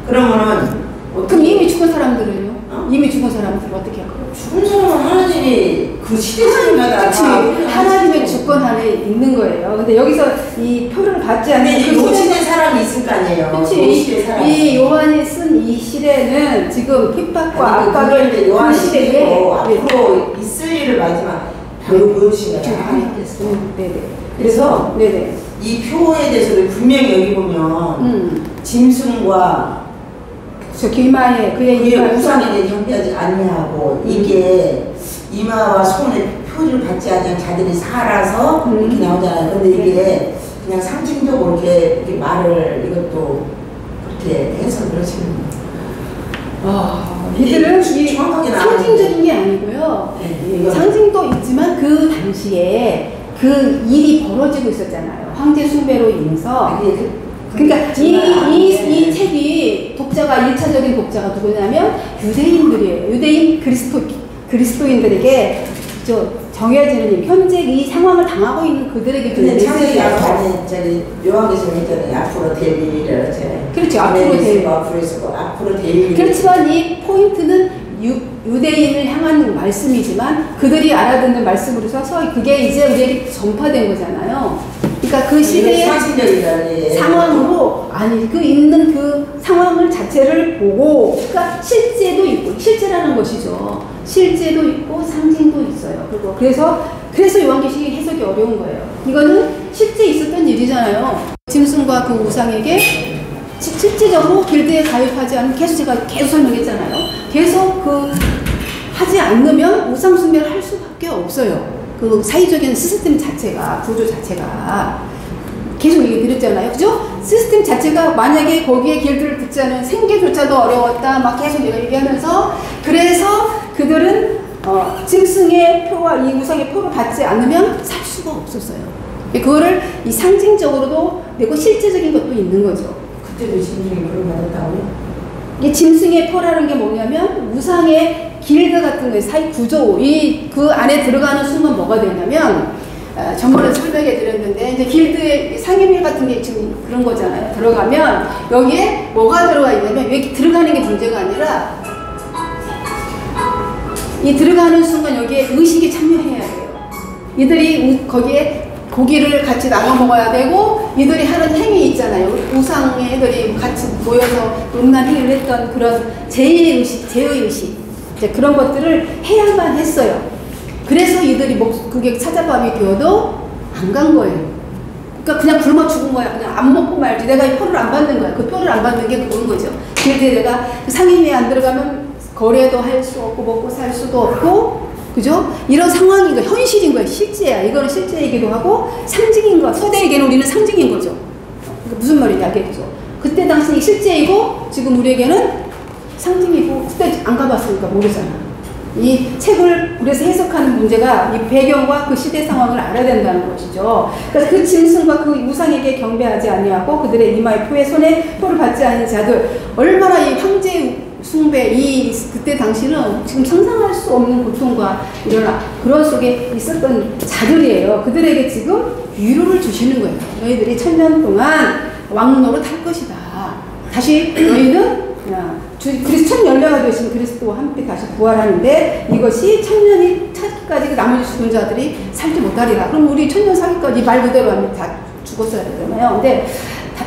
B: 그러면은
A: 그럼 이미 죽은 사람들은요? 이미 죽은 사람들은 어떻게 할까요?
B: 죽은 사람은 하나님이 그 시대마다
A: 그치. 하나님의 주권 안에 있는 거예요. 근데 여기서 이 표를 받지 않는
B: 그 요시대 사람이 있을 거 아니에요.
A: 그치. 이 요한이 쓴 이 시대는 지금 핍박과 압박의
B: 요한이
A: 그 시대에
B: 앞으로 있을 일을 마지막 보여주신 거예요.
A: 네네.
B: 그래서
A: 네네.
B: 이 표에 대해서 분명히 여기 보면 짐승과
A: 저 기마에 그의 이마
B: 우상에게 경배하지 아니하고 이게 이마와 손에 표를 받지 않은 자들이 살아서 이렇게 나오잖아요. 근데 이게 그냥 상징적으로 이렇게 말을 이것도 그렇게 해서 그러시는 거예요.
A: 이들은 이
B: 정확하게
A: 상징적인 게 아니고요.
B: 네,
A: 상징도 있지만 그 당시에 그 일이 벌어지고 있었잖아요. 황제 숭배로 인해서. 그러니까 이 책이 독자가 1차적인 독자가 누구냐면 유대인들이에요. 유대인 그리스도인들에게 정해지는 현재 이 상황을 당하고 있는 그들에게
B: 근데 창세기 아까 저기 요한계시록 있잖아요. 앞으로 될 일이라고 했잖아요.
A: 그렇죠. 앞으로 될
B: 앞으로 될 일.
A: 그렇지만 이 포인트는 유대인을 향한 말씀이지만 그들이 알아듣는 말씀으로 서서 그게 이제 우리에게 전파된 거잖아요. 그러니까 그 시대의 상황으로 그 있는 그 상황을 자체를 보고, 그러니까 실제도 있고, 실제라는 것이죠. 실제도 있고 상징도 있어요. 그래서 요한계시록이 해석이 어려운 거예요. 이거는 실제 있었던 일이잖아요. 짐승과 그 우상에게 실제적으로 길드에 가입하지 않는, 제가 계속 설명했잖아요. 계속 하지 않으면 우상 숭배를 할 수밖에 없어요. 그 사회적인 시스템 자체가, 구조 자체가 계속 얘기 드렸잖아요. 그죠? 시스템 자체가 만약에 거기에 길드를 붙지 않으면 생계조차도 어려웠다 막 계속 얘기하면서, 그래서 그들은 짐승의 표와 이 우상의 표를 받지 않으면 살 수가 없었어요. 그거를 이 상징적으로도 내고 실제적인 것도 있는 거죠.
B: 그때도 짐승이 표를 받았다고요?
A: 이 짐승의 표라는 게 뭐냐면 우상의 길드 같은 거예요. 사회 구조, 그 안에 들어가는 순간 뭐가 되냐면, 전번에 설명해 드렸는데, 이제 길드의 상임위 같은 게 지금 그런 거잖아요. 들어가면, 여기에 뭐가 들어가 있냐면, 여기 들어가는 게 문제가 아니라, 이 들어가는 순간 여기에 의식이 참여해야 돼요. 이들이 거기에 고기를 같이 나눠 먹어야 되고, 이들이 하는 행위 있잖아요. 우상의 애들이 같이 모여서 음란 행위를 했던 그런 제의 의식. 이제 그런 것들을 해야만 했어요. 그래서 이들이 그게 사자밤이 되어도 안 간 거예요. 그러니까 그냥 굶어 죽은 거야. 그냥 안 먹고 말지. 내가 이 표를 안 받는 거야. 그 표를 안 받는 게 그런 거죠. 그래서 내가 상임위에 안 들어가면 거래도 할 수 없고 먹고 살 수도 없고, 그죠? 이런 상황인 거예요. 현실인 거예요. 실제야. 이거는 실제이기도 하고 상징인 거. 서대에게는 우리는 상징인 거죠. 그러니까 무슨 말인지 알겠죠? 그때 당시 실제이고 지금 우리에게는 상징이고 그때 안 가봤으니까 모르잖아. 이 책을 그래서 해석하는 문제가 이 배경과 그 시대 상황을 알아야 된다는 것이죠. 그래서 그 짐승과 그 우상에게 경배하지 아니하고 그들의 이마에 표에 손에 표를 받지 않은 자들, 얼마나 이 황제 숭배, 이 그때 당시는 지금 상상할 수 없는 고통과 이런 그런 속에 있었던 자들이에요. 그들에게 지금 위로를 주시는 거예요. 너희들이 1000년 동안 왕노릇 할 것이다. 다시 너희는 첫 열매가 되신 그리스도와 함께 다시 부활하는데 이것이 1000년이 차기까지 나머지 죽은 자들이 살지 못하리라. 그럼 우리 1000년 살기까지 말 그대로 하면 다 죽었어야 되잖아요. 근데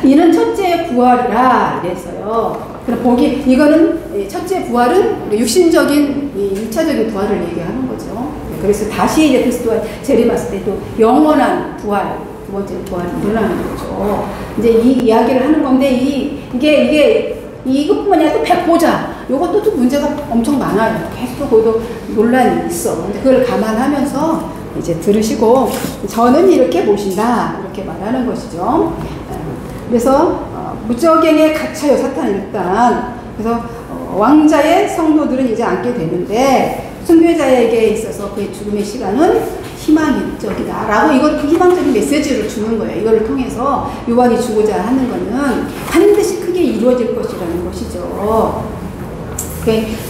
A: 이는 첫째 부활이라 이랬어요. 그럼 보기 이거는 첫째 부활은 육신적인 1차적인 부활을 얘기하는 거죠. 그래서 다시 이제 그리스도와 재림했을 때 또 영원한 부활, 두 번째 부활이 일어나는 거죠. 이제 이 이야기를 하는 건데 이게 이것뿐만이 아니라 또 백보자. 요것도 또 문제가 엄청 많아요. 계속 거기도 논란이 있어. 근데 그걸 감안하면서 이제 들으시고 저는 이렇게 보신다. 이렇게 말하는 것이죠. 그래서 무적행에 갇혀요. 사탄이 일단. 그래서 왕자의 성도들은 이제 앉게 되는데 순교자에게 있어서 그의 죽음의 시간은 희망적이다 라고 이걸 그 희망적인 메시지를 주는 거예요. 이걸 통해서 요한이 주고자 하는 거는 반드시 크게 이루어질 것이라는 것이죠.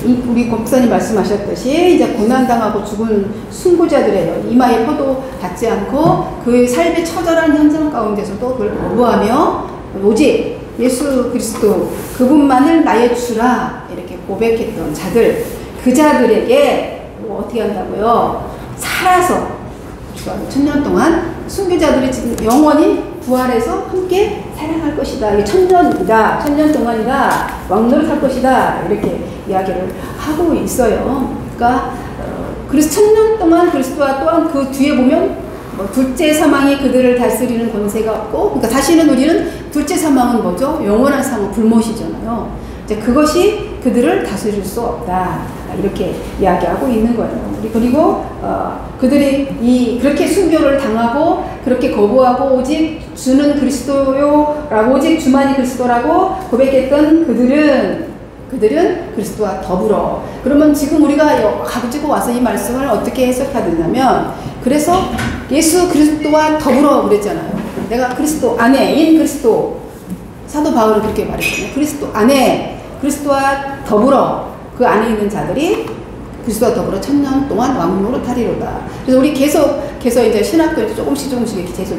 A: 우리 목사님 말씀하셨듯이 이제 고난당하고 죽은 순교자들의 이마에 포도 받지 않고 그 삶의 처절한 현장 가운데서도 그걸 거부하며 오직 예수 그리스도 그분만을 나의 주라 이렇게 고백했던 자들, 그 자들에게 뭐 어떻게 한다고요? 살아서 1000년 동안 순교자들이 지금 영원히 부활해서 함께 살아갈 것이다. 이게 1000년이다. 1000년 동안이다. 왕노릇 할 것이다. 이렇게 이야기를 하고 있어요. 그러니까 그래서 1000년 동안 그리스도와 또한 그 뒤에 보면 둘째 사망이 그들을 다스리는 권세가 없고, 그러니까 다시는 우리는 둘째 사망은 뭐죠? 영원한 사망, 불못이잖아요. 이제 그것이 그들을 다스릴 수 없다. 이렇게 이야기하고 있는 거예요. 그리고 그들이 그렇게 순교를 당하고 그렇게 거부하고 오직 주는 그리스도요라고 오직 주만이 그리스도라고 고백했던 그들은 그리스도와 더불어. 그러면 지금 우리가 가지고 와서 이 말씀을 어떻게 해석하느냐면, 그래서 예수 그리스도와 더불어 그랬잖아요. 내가 그리스도 안에인 그리스도, 사도 바울은 그렇게 말했잖아요. 그리스도 안에 그리스도와 더불어 그 안에 있는 자들이 그리스도와 더불어 1000년 동안 왕노릇 하리로다. 그래서 우리 계속 이제 신학교에서 조금씩 이렇게 계속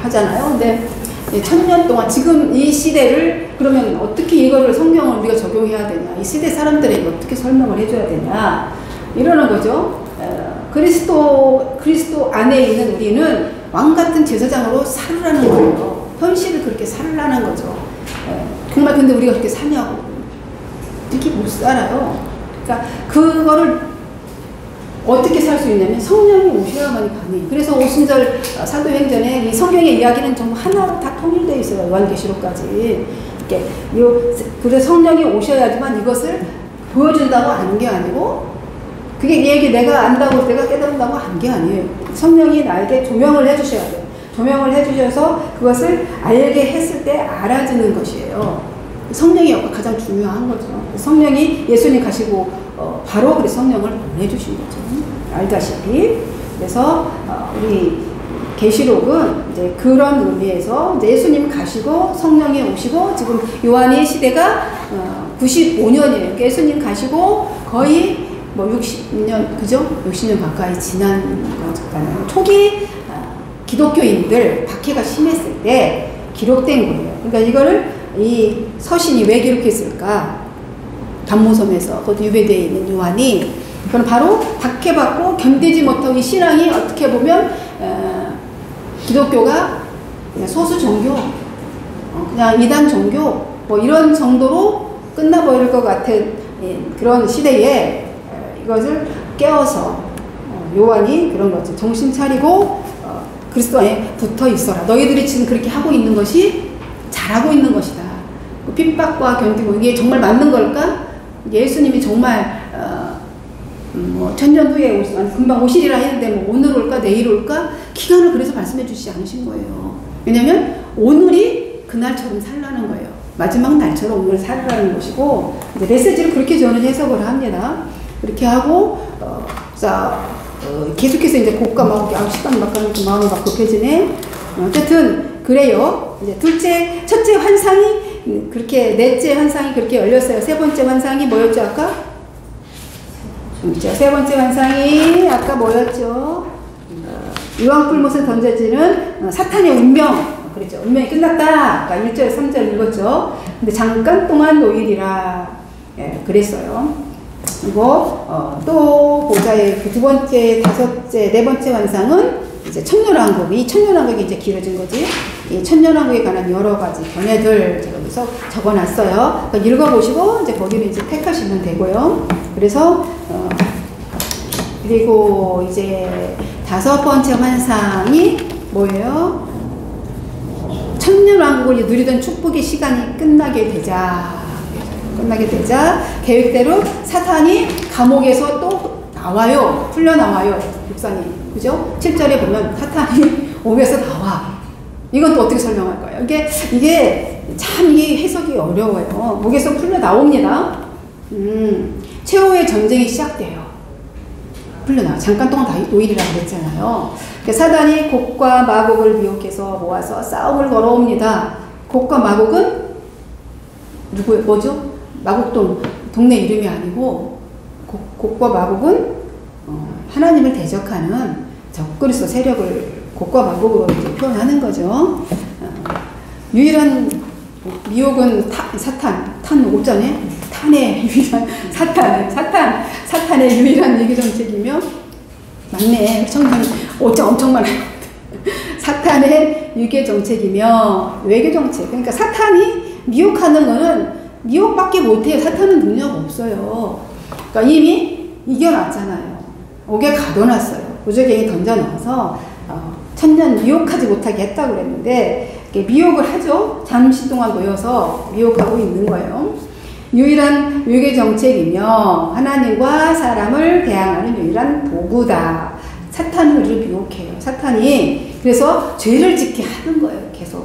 A: 하잖아요. 근데 1000년 동안 지금 이 시대를 그러면 어떻게 이거를 성경을 우리가 적용해야 되냐, 이 시대 사람들에게 어떻게 설명을 해줘야 되냐 이러는 거죠. 그리스도 안에 있는 우리는 왕 같은 제사장으로 살으라는 거예요. 현실을 그렇게 살으라는 거죠. 정말 근데 우리가 그렇게 사냐고. 이렇게 못 살아요. 그러니까 그거를 어떻게 살 수 있냐면 성령이 오셔야만이 가능해요. 그래서 오순절 사도행전에 이 성경의 이야기는 전부 하나로 다 통일되어 있어요. 요한계시록까지. 그래서 성령이 오셔야지만 이것을 보여준다고 하는 게 아니고, 그게 얘기 내가 안다고 내가 깨달은다고 하는 게 아니에요. 성령이 나에게 조명을 해주셔야 돼요. 조명을 해주셔서 그것을 알게 했을 때 알아지는 것이에요. 성령이 가장 중요한 거죠. 성령이 예수님 가시고 바로 그래서 성령을 보내주신 거죠. 알다시피. 그래서 우리 계시록은 이제 그런 의미에서 이제 예수님 가시고 성령이 오시고 지금 요한의 시대가 95년이에요. 예수님 가시고 거의 60년, 그죠? 60년 가까이 지난 거잖아요. 초기 기독교인들 박해가 심했을 때 기록된 거예요. 그러니까 이거를 이 서신이 왜 기록했을까? 단모섬에서 그것도 유배되어 있는 요한이 그건 바로 박해받고 견디지 못하고 이 신앙이 어떻게 보면 기독교가 그냥 소수 종교, 그냥 이단 종교 뭐 이런 정도로 끝나버릴 것 같은 그런 시대에 이것을 깨워서 요한이 그런 거죠. 정신 차리고 그리스도 안에 붙어 있어라. 너희들이 지금 그렇게 하고 있는 것이 잘하고 있는 것이다. 핍박과 견디고 이게 정말 맞는 걸까? 예수님이 정말 1000년 후에 금방 오시리라 했는데 뭐 오늘 올까 내일 올까? 기간을 그래서 말씀해 주시지 않으신 거예요. 왜냐하면 오늘이 그날처럼 살라는 거예요. 마지막 날처럼 오늘 살라는 것이고, 이제 메시지를 그렇게 저는 해석을 합니다. 그렇게 하고, 계속해서 이제 곡과 마곡이, 시간 막 가니까 마음이 막 급해지네. 어쨌든, 그래요. 이제 첫째 환상이, 그렇게, 넷째 환상이 그렇게 열렸어요. 세 번째 환상이 뭐였죠, 아까? 세 번째 환상이, 아까 뭐였죠? 유황불못에 던져지는 사탄의 운명. 그랬죠. 운명이 끝났다. 아까 1절, 3절 읽었죠. 근데 잠깐 동안 노일이라. 예, 그랬어요. 그리고, 또 보자의 그 두 번째, 다섯째, 네 번째 환상은 이제 천년왕국. 이 천년왕국이 이제 길어진 거지. 이 천년왕국에 관한 여러 가지 견해들 제가 여기서 적어 놨어요. 그러니까 읽어보시고, 이제 거기를 이제 택하시면 되고요. 그래서, 그리고 이제 다섯 번째 환상이 뭐예요? 천년왕국을 누리던 축복의 시간이 끝나게 되자 계획대로 사탄이 감옥에서 또 나와요. 풀려나와요. 목사님. 그죠? 7절에 보면 사탄이 옥에서 나와. 이건 또 어떻게 설명할 거예요? 이게 참 이게 해석이 어려워요. 옥에서 풀려 나옵니다. 최후의 전쟁이 시작돼요. 풀려나. 잠깐 동안 다 노일이라고 그랬잖아요. 사단이 곡과 마곡을 미혹해서 모아서 싸움을 걸어옵니다. 곡과 마곡은 뭐죠? 마곡동 동네 이름이 아니고 곡과 마곡은 하나님을 대적하는 적그리스도 세력을 곡과 마곡으로 이제 표현하는 거죠. 유일한 미혹은 탄 5전에 탄의 유일한 사탄의 유일한 얘기 정책이며 맞네. 성경 5장 엄청 많아요. 사탄의 유괴 정책이며 외교 정책. 그러니까 사탄이 미혹하는 거는 미혹밖에 못해요. 사탄은 능력 없어요. 그러니까 이미 이겨놨잖아요. 옥에 가둬놨어요. 무적행이 던져넣어서 천년 미혹하지 못하게 했다고 그랬는데 미혹을 하죠. 잠시 동안 모여서 미혹하고 있는 거예요. 유일한 외교 정책이며 하나님과 사람을 대항하는 유일한 도구다. 사탄은 우리를 미혹해요. 사탄이 그래서 죄를 짓게 하는 거예요. 계속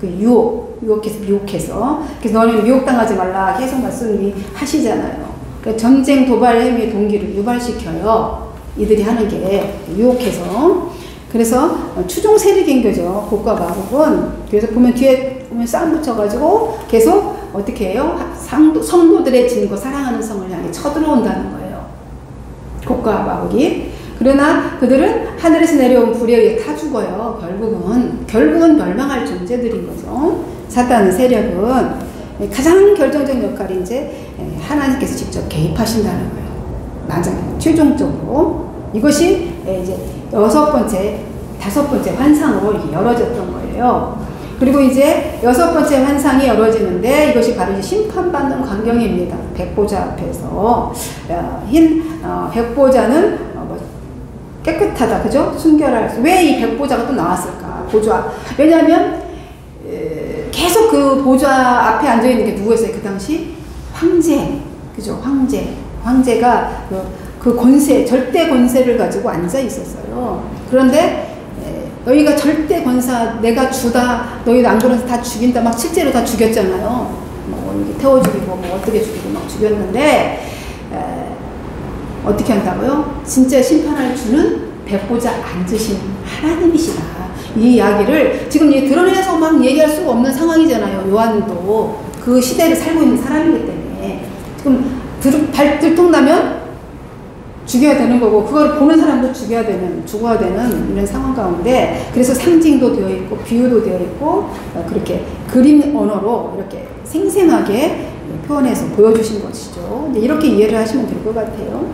A: 그 유혹해서 미혹해서. 그래서 너는 미혹당하지 말라 계속 말씀이 하시잖아요. 그러니까 전쟁 도발 행위의 동기를 유발시켜요. 이들이 하는 게 유혹해서. 그래서 추종 세력인 거죠. 곡과 마곡은. 그래서 보면 뒤에 보면 쌍 붙여가지고 계속 어떻게 해요? 성도들의 진고 사랑하는 성을 향해 쳐들어온다는 거예요. 곡과 마곡이. 그러나 그들은 하늘에서 내려온 불에 의해 타 죽어요. 결국은 멸망할 존재들인 거죠. 사탄의 세력은 가장 결정적 역할이 이제 하나님께서 직접 개입하신다는 거예요. 나중에 최종적으로 이것이 이제 다섯 번째 환상으로 이렇게 열어졌던 거예요. 그리고 이제 여섯 번째 환상이 열어지는데 이것이 바로 이제 심판받는 광경입니다. 백보자 앞에서 백보자는 깨끗하다, 그죠? 순결할. 왜 이 백보자가 또 나왔을까? 보좌. 왜냐하면 계속 그 보좌 앞에 앉아 있는 게 누구였어요? 그 당시 황제, 그죠? 황제가 그 권세, 절대 권세를 가지고 앉아 있었어요. 그런데 너희가 절대 권사 내가 주다, 너희도 안 그래서 다 죽인다, 막 실제로 다 죽였잖아요. 뭐 태워 죽이고 뭐 어떻게 죽이고 막 죽였는데 어떻게 한다고요? 진짜 심판할 주는 백보자 앉으신 하나님이시다. 이 이야기를 지금 드러내서 막 얘기할 수가 없는 상황이잖아요. 요한도 그 시대를 살고 있는 사람이기 때문에 지금 들통나면 죽여야 되는 거고 그걸 보는 사람도 죽어야 되는 이런 상황 가운데 그래서 상징도 되어 있고 비유도 되어 있고 그렇게 그림 언어로 이렇게 생생하게 표현해서 보여주신 것이죠. 이렇게 이해를 하시면 될 것 같아요.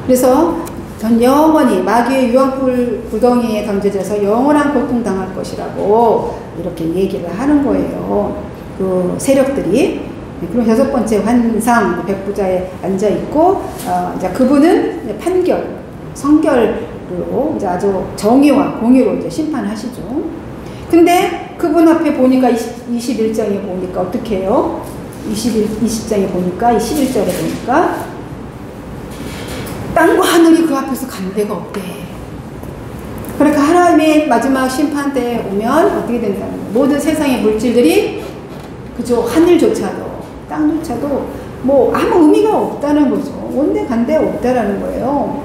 A: 그래서 전 영원히 마귀의 유황불 구덩이에 던져져서 영원한 고통 당할 것이라고 이렇게 얘기를 하는 거예요. 그 세력들이. 그럼 여섯 번째 환상 백부자에 앉아 있고 이제 그분은 판결, 성결로 이제 아주 정의와 공의로 이제 심판하시죠. 근데 그분 앞에 보니까 21장에 보니까 어떻게 해요? 20장에 보니까 21절에 보니까 땅과 하늘이 그 앞에서 간 데가 없대. 그러니까 하나님의 마지막 심판 때 오면 어떻게 된다는 거예요? 모든 세상의 물질들이 그죠? 하늘조차도 땅조차도 뭐 아무 의미가 없다는 거죠. 온데간데 없다라는 거예요.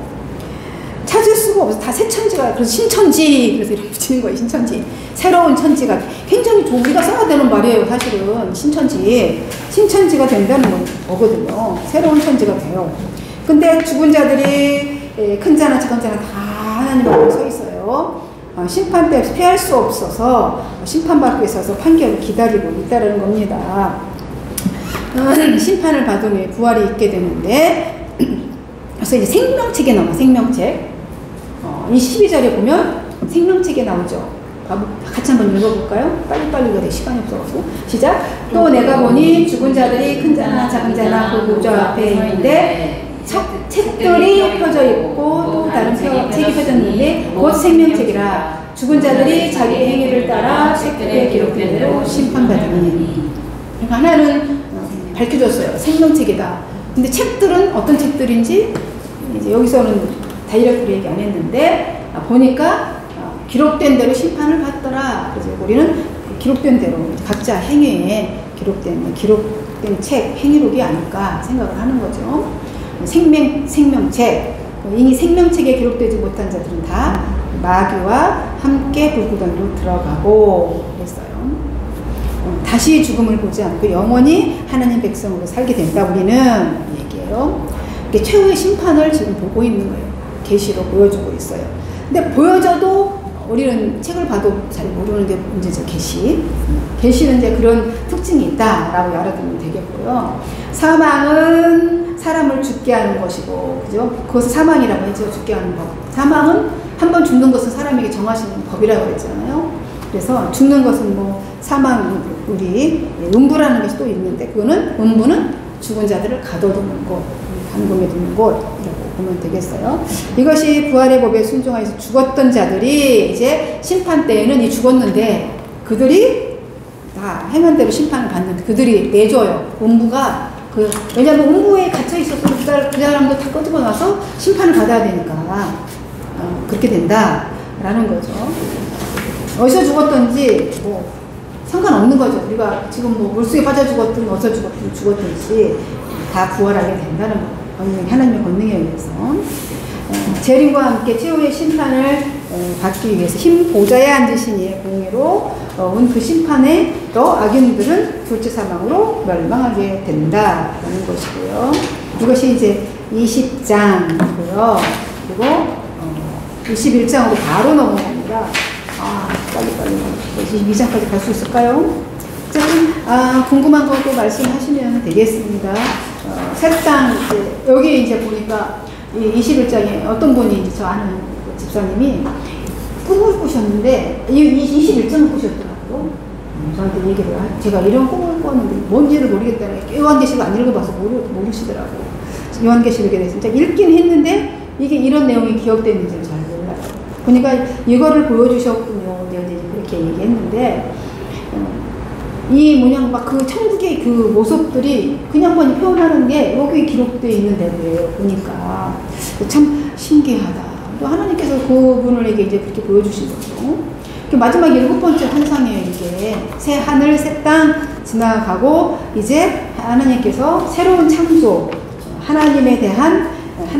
A: 찾을 수가 없어. 다 새 천지가, 그래서 신천지, 그래서 이렇게 붙이는 거예요. 신천지. 새로운 천지가 굉장히 우리가 써야 되는 말이에요. 사실은 신천지가 된다는 거거든요. 새로운 천지가 돼요. 근데 죽은 자들이 큰 자나 작은 자나 다 하나님 앞에 서 있어요. 심판 때 피할 수 없어서 심판받고 있어서 판결을 기다리고 있다는 겁니다. 심판을 받은 후에 부활이 있게 되는데, 그래서 이제 생명책에 나와, 생명책. 이 12절에 보면 생명책에 나오죠. 같이 한번 읽어볼까요? 빨리빨리 읽어야 돼. 시간이 없어가지고. 시작. 또 내가 보니 죽은 자들이 큰 자나 작은 자나 그 보좌 앞에 있는데 책들이 펴져 있고 또 다른 책이 펴졌는데 곧 생명책이라 죽은 자들이 자기 행위를 따라 책들에 기록된 대로 심판받으니. 그러니까 하나는 밝혀줬어요. 생명책이다. 근데 책들은 어떤 책들인지 이제 여기서는 다이렉트로 얘기 안 했는데 보니까 기록된 대로 심판을 받더라. 그래서 우리는 기록된 대로 각자 행위에 기록된 책, 행위록이 아닐까 생각을 하는 거죠. 생명책. 이미 생명책에 기록되지 못한 자들은 다 마귀와 함께 불구덩이로 들어가고 그랬어요. 다시 죽음을 보지 않고 영원히 하나님 백성으로 살게 된다. 우리는 얘기해요. 이게 최후의 심판을 지금 보고 있는 거예요. 계시로 보여주고 있어요. 근데 보여줘도 우리는 책을 봐도 잘 모르는 게 문제죠. 계시는 이제 그런 특징이 있다라고 알아두면 되겠고요. 사망은 사람을 죽게 하는 것이고, 그죠? 그것을 사망이라고 했죠. 죽게 하는 법. 사망은 한번 죽는 것은 사람에게 정하시는 법이라고 그랬잖아요. 그래서 죽는 것은 뭐 사망, 우리 음부라는 것이 또 있는데, 그거는 음부는 죽은 자들을 가둬두는 곳, 감금해 두는 곳이라고 보면 되겠어요. 이것이 부활의 법에 순종하여서 죽었던 자들이 이제 심판 때에는 이 죽었는데 그들이 다 행한 대로 심판을 받는데 그들이 내줘요. 음부가 왜냐하면 음부에 갇혀 있어서 그 사람도 다 꺼지고 나서 심판을 받아야 되니까 그렇게 된다라는 거죠. 어디서 죽었든지 뭐 상관없는 거죠. 우리가 지금 뭐 물속에 빠져 죽었든 어디서 죽었든지 다 부활하게 된다는 거. 하나님의 권능에 의해서 재림과 함께 최후의 심판을 받기 위해서 흰 보좌에 앉으신 이의 공의로 온 그 심판에 또 악인들은 둘째 사망으로 멸망하게 된다라는 것이고요. 이것이 이제 20장이고요. 그리고 21장으로 바로 넘어갑니다. 빨리 22장까지 갈 수 있을까요? 궁금한 것도 말씀하시면 되겠습니다. 색상, 여기 이제 보니까 21장에 어떤 분이 이제 저 아는 집사님이 꿈을 꾸셨는데, 21장을 꾸셨더라고요. 저한테 얘기를 제가 이런 꿈을 꿨는데 뭔지를 모르겠다는, 요한계시록 안 읽어봐서 모르시더라고요. 요한계시록에 대해서 진짜 읽긴 했는데 이게 이런 내용이 기억되는지를 잘 몰라요. 그러니까 이거를 보여주셨군요. 내가 이제 그렇게 얘기했는데, 이 뭐냐 막 그 천국의 그 모습들이 그냥 표현하는 게 여기 기록되어 있는 대로예요. 보니까 참 신기하다. 또 하나님께서 그분을 이제 그렇게 보여주신 거죠. 마지막 7번째 환상이에요. 이게 새 하늘 새 땅 지나가고 이제 하나님께서 새로운 창조, 하나님에 대한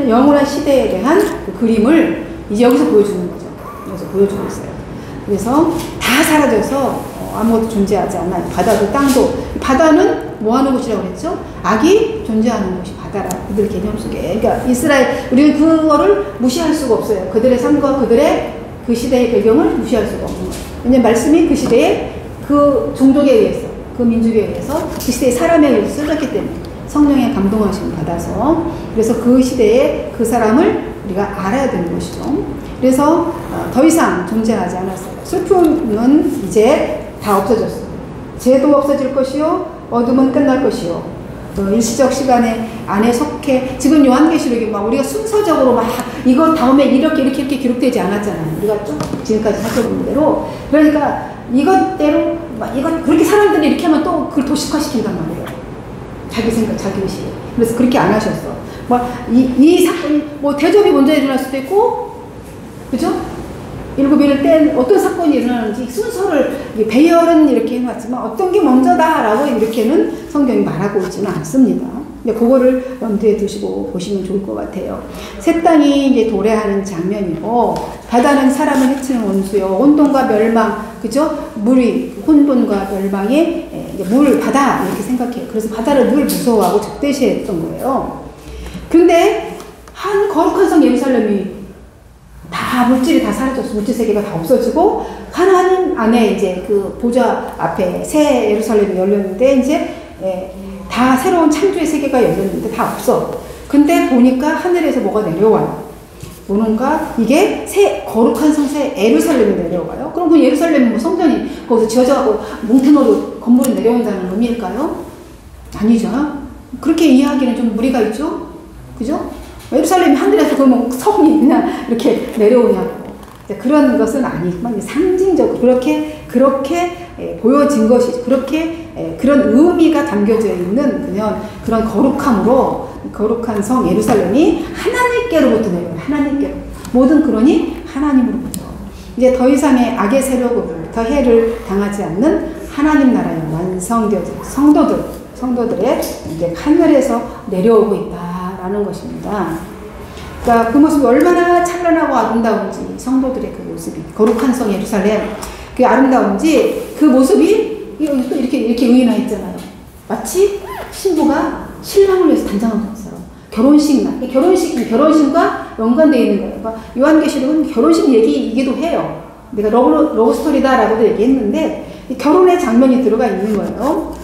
A: 영원한 시대에 대한 그 그림을 이제 여기서 보여주는 거죠. 여기서 보여주고 있어요. 그래서 다 사라져서 아무것도 존재하지 않아요. 바다도 땅도. 바다는 뭐 하는 곳이라고 그랬죠? 악이 존재하는 곳이 바다라. 그들 개념 속에. 그러니까 이스라엘, 우리는 그거를 무시할 수가 없어요. 그들의 삶과 그들의 그 시대의 배경을 무시할 수가 없는 거예요. 왜냐면 말씀이 그 시대에 그 종족에 의해서, 그 민족에 의해서, 그 시대의 사람에 의해서 쓰였기 때문에 성령의 감동하심을 받아서, 그래서 그 시대에 그 사람을 우리가 알아야 되는 것이죠. 그래서 더 이상 존재하지 않았어요. 슬픔은 이제 다 없어졌어요. 죄도 없어질 것이요, 어둠은 끝날 것이요. 일시적 시간에 안에 속해, 지금 요한계시록이 막 우리가 순서적으로 막 이거 다음에 이렇게 기록되지 않았잖아요. 우리가 쭉 지금까지 살펴본 대로. 그러니까 이것대로 막 이거 그렇게 사람들이 이렇게 하면 또 그걸 도식화시킨단 말이에요. 자기 생각, 자기 의식. 그래서 그렇게 안 하셨어. 이 사건이 대접이 먼저 일어날 수도 있고, 그죠? 일곱 해를 뗀 어떤 사건이 일어나는지 순서를 배열은 이렇게 해놨지만 어떤 게 먼저다라고 이렇게는 성경이 말하고 있지는 않습니다. 근데 그거를 염두에 두시고 보시면 좋을 것 같아요. 새 땅이 이제 도래하는 장면이고 바다는 사람을 해치는 원수요. 혼돈과 멸망, 그죠? 물이 혼돈과 멸망의 물 바다 이렇게 생각해요. 그래서 바다를 늘 무서워하고 적대시했던 거예요. 그런데 한 거룩한 성 예루살렘이 다 물질이 다 사라졌어. 물질 세계가 다 없어지고 하나님 안에 이제 그 보좌 앞에 새 예루살렘이 열렸는데 이제 다 새로운 창조의 세계가 열렸는데 다 없어. 근데 보니까 하늘에서 뭐가 내려와요. 뭔가 이게 새 거룩한 성새 예루살렘이 내려와요. 그럼 그 예루살렘은 뭐 성전이 거기서 지어져가고 뭉텅으로 건물이 내려온다는 의미일까요? 아니죠. 그렇게 이해하기는 좀 무리가 있죠. 그죠? 예루살렘이 하늘에서 그러면 성이 그냥 이렇게 내려오냐고. 그런 것은 아니지만 상징적으로 그렇게 보여진 것이 그렇게 그런 의미가 담겨져 있는 그런 거룩함으로 거룩한 성 예루살렘이 하나님께로부터 내려요. 하나님께로 모든 근원이 하나님으로부터 이제 더 이상의 악의 세력으로부터 해를 당하지 않는 하나님 나라의 완성되어진 성도들의 이제 하늘에서 내려오고 있다라는 것입니다. 그러니까 그 모습이 얼마나 찬란하고 아름다운지 성도들의 그 모습이 거룩한 성 예루살렘 그 아름다운지 그 모습이 이렇게 의인화했잖아요. 마치 신부가 신랑을 위해서 단장한 것처럼 결혼식과 연관되어 있는 거예요. 그러니까 요한계시록은 결혼식 얘기이기도 해요. 내가 러브 스토리다라고도 얘기했는데 결혼의 장면이 들어가 있는 거예요.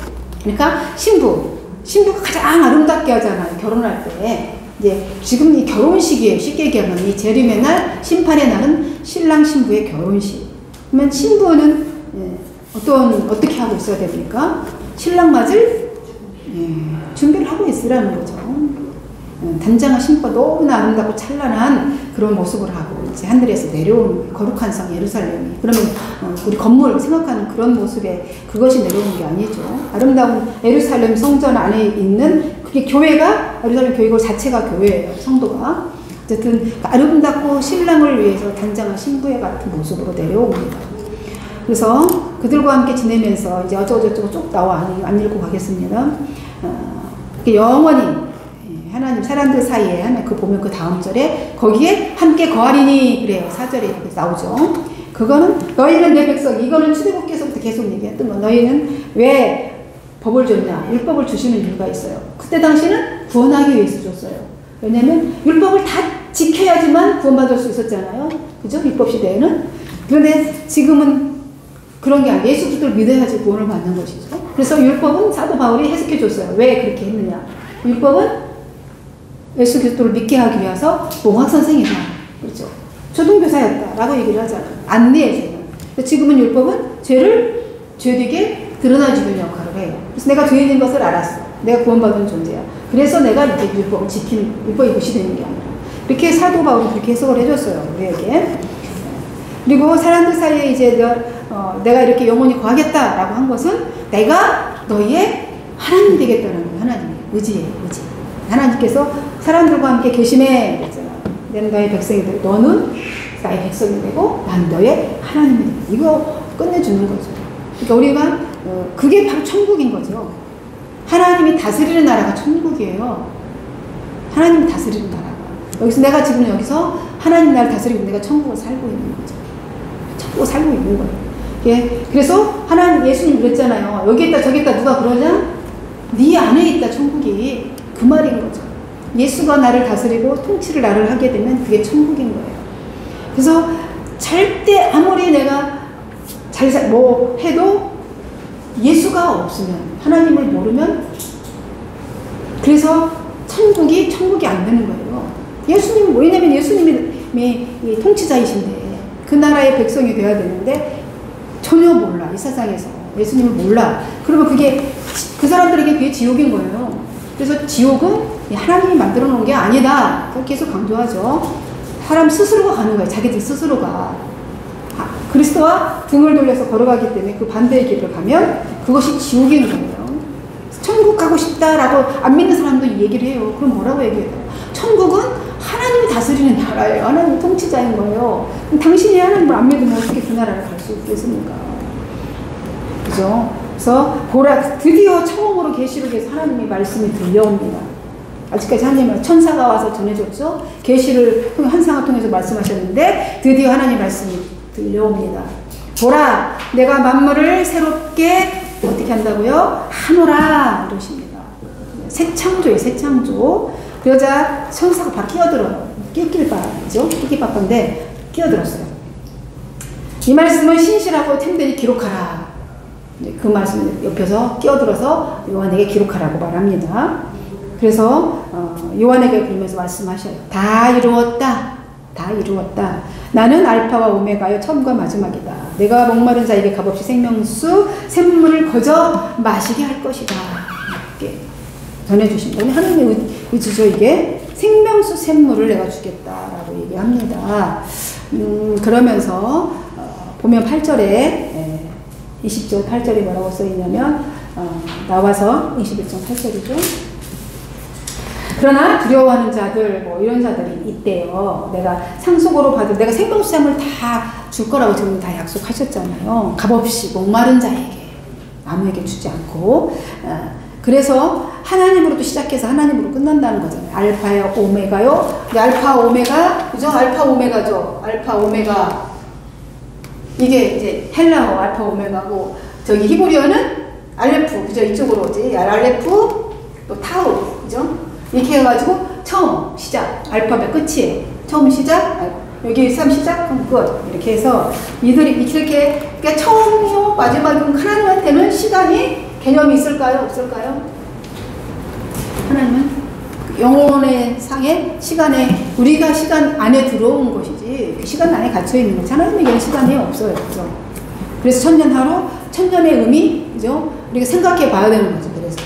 A: 그러니까 신부가 가장 아름답게 하잖아요. 결혼할 때. 이제 지금 이 결혼식이에요. 쉽게 얘기하면 이 재림의 날, 심판의 날은 신랑 신부의 결혼식. 그러면 신부는 어떻게 하고 있어야 됩니까? 신랑 맞을 준비를 하고 있으라는 거죠. 단장한 신부가 너무나 아름답고 찬란한 그런 모습을 하고 이제 하늘에서 내려오는 거룩한 성 예루살렘이 그러면 우리 건물 생각하는 그런 모습에 그것이 내려오는 게 아니죠. 아름다운 예루살렘 성전 안에 있는 그게 교회가 예루살렘 교회 자체가 교회예요. 성도가 어쨌든 아름답고 신랑을 위해서 단장한 신부의 같은 모습으로 내려옵니다. 그래서 그들과 함께 지내면서 이제 어쩌고저쩌고 쭉 나와 안 읽고 가겠습니다. 영원히 하나님 사람들 사이에 그 보면 그 다음 절에 거기에 함께 거하리니 그래요. 4절에 나오죠. 그거는 너희는 내 백성 이거는 출애굽기에서부터 계속 얘기했던 거. 너희는 왜 법을 줬냐? 율법을 주시는 이유가 있어요. 그때 당시는 구원하기 위해서 줬어요. 왜냐하면 율법을 다 지켜야지만 구원받을 수 있었잖아요. 그죠? 율법 시대에는. 그런데 지금은 그런 게 아니에요. 예수 그리스도를 믿어야지 구원을 받는 것이죠. 그래서 율법은 사도 바울이 해석해 줬어요. 왜 그렇게 했느냐? 율법은 예수 그리스도를 믿게 하기 위해서 몽학 선생이다. 그렇죠. 초등교사였다라고 얘기를 하잖아요. 안내해줘요. 지금은 율법은 죄를 죄되게 드러나주는 역할을 해요. 그래서 내가 죄인인 것을 알았어. 내가 구원받은 존재야. 그래서 내가 이제 율법을 지키는 율법이 무시되는 게 아니라 이렇게 사도 바울이 그렇게 해석을 해줬어요. 우리에게. 그리고 사람들 사이에 이제 내가 이렇게 영원히 거하겠다라고 한 것은 내가 너희의 하나님 되겠다는 거예요. 하나님의 의지예요. 의지. 하나님께서 사람들과 함께 계심에 그랬잖아. 내는 너의 백성이 되고 너는 나의 백성이 되고 난 너의 하나님이 되고 이거 끝내주는 거죠. 그러니까 우리가 그게 바로 천국인 거죠. 하나님이 다스리는 나라가 천국이에요. 하나님이 다스리는 나라가. 여기서 내가 지금 여기서 하나님 나라를 다스리고 내가 천국을 살고 있는 거죠. 천국을 살고 있는 거예요. 예. 그래서 하나님 예수님 그랬잖아요. 여기 있다 저기 있다 누가 그러냐? 네 안에 있다 천국이. 그 말인 거죠. 예수가 나를 다스리고 통치를 나를 하게 되면 그게 천국인 거예요. 그래서 절대 아무리 내가 뭐 해도 예수가 없으면 하나님을 모르면 그래서 천국이 안 되는 거예요. 예수님 왜냐면 예수님이 통치자이신데 그 나라의 백성이 돼야 되는데 전혀 몰라. 이 세상에서 예수님을 몰라. 그러면 그게 그 사람들에게 그게 지옥인 거예요. 그래서 지옥은 하나님이 만들어 놓은 게 아니다. 계속 강조하죠. 사람 스스로가 가는 거예요. 자기들 스스로가. 그리스도와 등을 돌려서 걸어가기 때문에 그 반대의 길을 가면 그것이 지옥인 거예요. 천국 가고 싶다라고 안 믿는 사람도 얘기를 해요. 그럼 뭐라고 얘기해요? 천국은 하나님이 다스리는 나라예요. 하나님이 통치자인 거예요. 그럼 당신이 하나님을 안 믿으면 어떻게 그 나라를 갈 수 있겠습니까? 그죠? 그래서 보라, 드디어 처음으로 계시록에서 하나님의 말씀이 들려옵니다. 아직까지 하나님은 천사가 와서 전해줬죠. 계시를 환상을 통해서 말씀하셨는데 드디어 하나님 말씀이 들려옵니다. 보라, 내가 만물을 새롭게 어떻게 한다고요? 하노라 이러십니다. 새 창조예요, 새 창조. 그러자 천사가 바 끼어들어요. 끼끼바죠? 끼끼바건데 끼어들었어요. 이 말씀은 신실하고 템되니 기록하라. 그 말씀 옆에서 끼어들어서 요한에게 기록하라고 말합니다. 그래서 요한에게 그러면서 말씀하셔요. 다 이루었다. 다 이루었다. 나는 알파와 오메가요 처음과 마지막이다. 내가 목마른 자에게 값없이 생명수 샘물을 거저 마시게 할 것이다. 이렇게 전해주십니다. 하나님의 의지죠. 이게 생명수 샘물을 내가 주겠다라고 얘기합니다. 그러면서 보면 8절에 20절 8절에 뭐라고 써있냐면 나와서 21장 8절이죠. 그러나 두려워하는 자들 뭐 이런 자들이 있대요. 내가 상속으로 받을 내가 생명수샘을 다 줄 거라고 지금 다 약속하셨잖아요. 값없이 목마른 자에게 아무에게 주지 않고 그래서 하나님으로도 시작해서 하나님으로 끝난다는 거잖아요. 알파요 오메가요. 알파 오메가 그죠? 알파 오메가죠. 알파 오메가 이게 이제 헬라어 알파 오메가고 저기 히브리어는 알레프 그죠? 이쪽으로 오지. 알레프 또 타우 그죠? 이렇게 해가지고 처음 시작 알파벳 끝이에요. 처음 시작 여기 3 시작 그럼 끝 이렇게 해서 이들이 이렇게 그러니까 처음이요 마지막이요 하나님한테는 시간이 개념이 있을까요? 없을까요? 하나님은 영혼의 상의 시간에 우리가 시간 안에 들어온 것이지 그 시간 안에 갇혀 있는 거지 하나님에게는 시간이 없어요. 그죠? 그래서 천년하루 천년의 의미 그죠? 우리가 생각해 봐야 되는 거죠. 그래서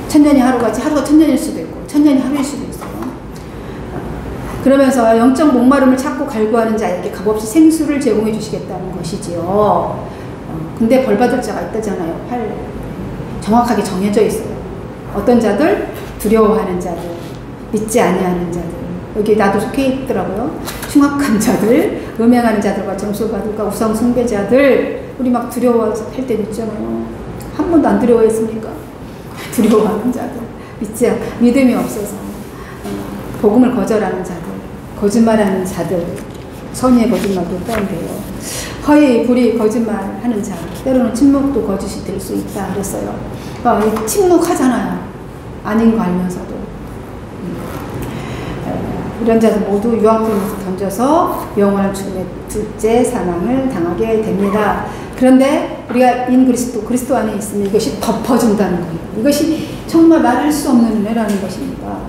A: 천년이 하루같이 하루가 천년일 수도 있고 천년이 하루일 수도 있어요. 그러면서 영적 목마름을 찾고 갈구하는 자에게 값없이 생수를 제공해 주시겠다는 것이지요. 근데 벌받을 자가 있다잖아요. 정확하게 정해져 있어요. 어떤 자들? 두려워하는 자들, 믿지 아니하는 자들. 여기 나도 속해 있더라고요. 흉악한 자들, 음행하는 자들과 점수를 받을까 우상 숭배자들. 우리 막 두려워할 때 있잖아요. 한 번도 안 두려워했습니까? 두려워하는 자들, 믿음이 없어서 복음을 거절하는 자들, 거짓말하는 자들, 선의의 거짓말도 포함돼요. 허위, 불의, 거짓말하는 자, 때로는 침묵도 거짓이 될 수 있다 그랬어요. 침묵하잖아요. 아닌 거 알면서도. 이런 자들 모두 유황불에서 던져서 영원한 죽음의 둘째 사망을 당하게 됩니다. 그런데 우리가 그리스도 안에 있으면 이것이 덮어준다는 거예요. 이것이 정말 말할 수 없는 은혜라는 것입니다.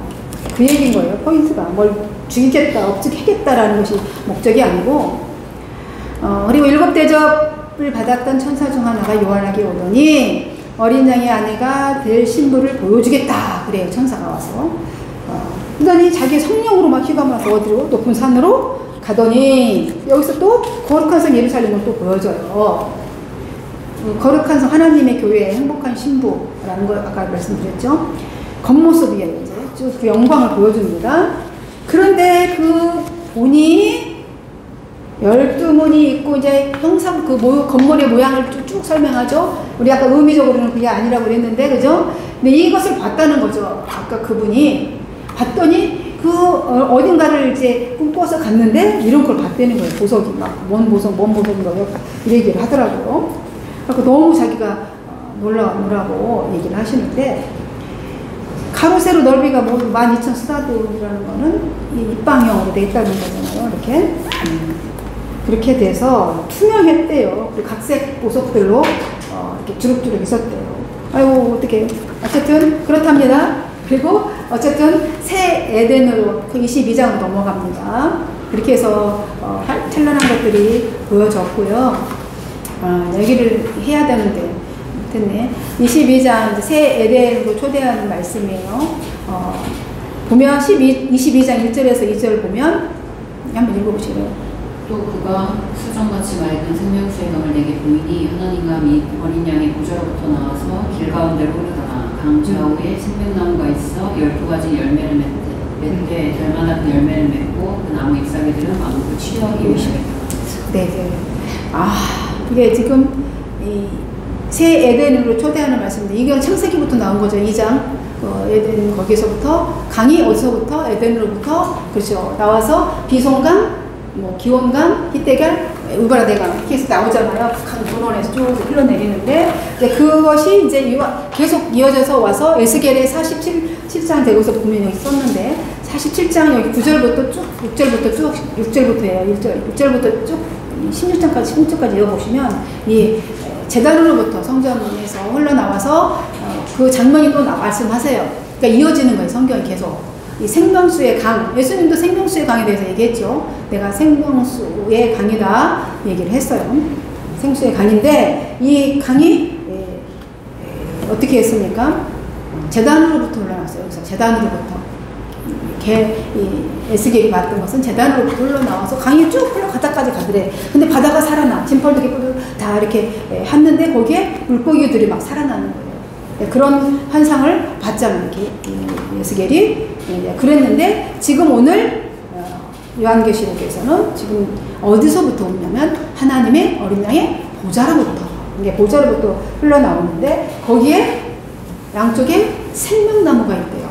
A: 그 얘기인 거예요. 포인트가 뭘 죽이겠다, 업죽하겠다라는 것이 목적이 아니고 그리고 7 대접을 받았던 천사 중 하나가 요한에게 오더니 어린 양의 아내가 될 신부를 보여주겠다 그래요. 천사가 와서 그러더니 자기 성령으로 막 휘감아서 어디로 높은 산으로 가더니 여기서 또 거룩한 성 예루살렘을 또 보여줘요. 거룩한 성 하나님의 교회의 행복한 신부라는 걸 아까 말씀드렸죠. 겉모습이에요. 이제 쭉 그 영광을 보여줍니다. 그런데 그 문이 12문이 있고 이제 형상 그 건물의 모양을 쭉 설명하죠. 우리 아까 의미적으로는 그게 아니라고 그랬는데 그죠? 근데 이것을 봤다는 거죠. 아까 그분이 봤더니 그 어딘가를 이제 꿈꿔서 갔는데 이런 걸 봤다는 거예요. 보석이 막 뭔 보석인가요? 이 얘기를 하더라고요. 그래서 너무 자기가 놀라고 얘기를 하시는데 가로 세로 넓이가 모두 12,000 스타드라는 거는 입방형으로 돼 있다는 거잖아요. 이렇게 그렇게 돼서 투명했대요. 그리고 각색 보석들로 이렇게 주룩주룩 있었대요. 아이고 어떻게 어쨌든 그렇답니다. 그리고 어쨌든 새 에덴으로 그 22장으로 넘어갑니다. 그렇게 해서 찬란한 것들이 보여졌고요. 얘기를 해야 되는데 됐네. 22장 새 에덴으로 초대하는 말씀이에요. 보면 22장 1절에서 2절 보면 한번 읽어보시래요.
C: 또 그가 수정같이 맑은 생명수의 강을 내게 보이니 하나님과 및 어린 양의 보좌로부터 나와서 길 가운데로 흐르다가 강 좌우에 생명나무가 있어 12가지 열매를 맺되 달마다 그 열매를 맺고 그 나무 잎사귀들은 아무도 치료하기 위심이다.
A: 네. 이게 지금 새 에덴으로 초대하는 말씀인데 이건 창세기부터 나온 거죠. 2장 에덴 거기서부터 강이 어디서부터 에덴으로부터 그렇죠. 나와서 비송강, 뭐 기원강, 히데갈, 우바라데강 이렇게 해서 나오잖아요. 강 근원에서 쭉 흘러내리는데 그것이 이제 계속 이어져서 와서 에스겔의 47장 되고서 보면 여기 썼는데 47장 여기 9절부터 쭉 6절부터예요. 6절부터 쭉 16절까지 이어보시면 이 제단으로부터 성전에서 흘러나와서 그 장면이 또 말씀하세요. 그러니까 이어지는 거예요. 성경이 계속. 이 생명수의 강, 예수님도 생명수의 강에 대해서 얘기했죠. 내가 생명수의 강이다 얘기를 했어요. 생수의 강인데 이 강이 어떻게 했습니까? 제단으로부터 흘러나왔어요. 그래서 제단으로부터 에스겔이 봤던 것은 제단으로부터 흘러나와서 강이 쭉 흘러 바다까지 가더래. 근데 바다가 살아나. 진펄들이 다 이렇게 했는데 거기에 물고기들이 막 살아나는 거예요. 그런 환상을 봤잖아요. 에스겔이. 그랬는데 지금 오늘 요한계시록에서는 지금 어디서부터 오냐면 하나님의 어린 양의 보좌로부터 이게 보좌로부터 흘러나오는데 거기에 양쪽에 생명나무가 있대요.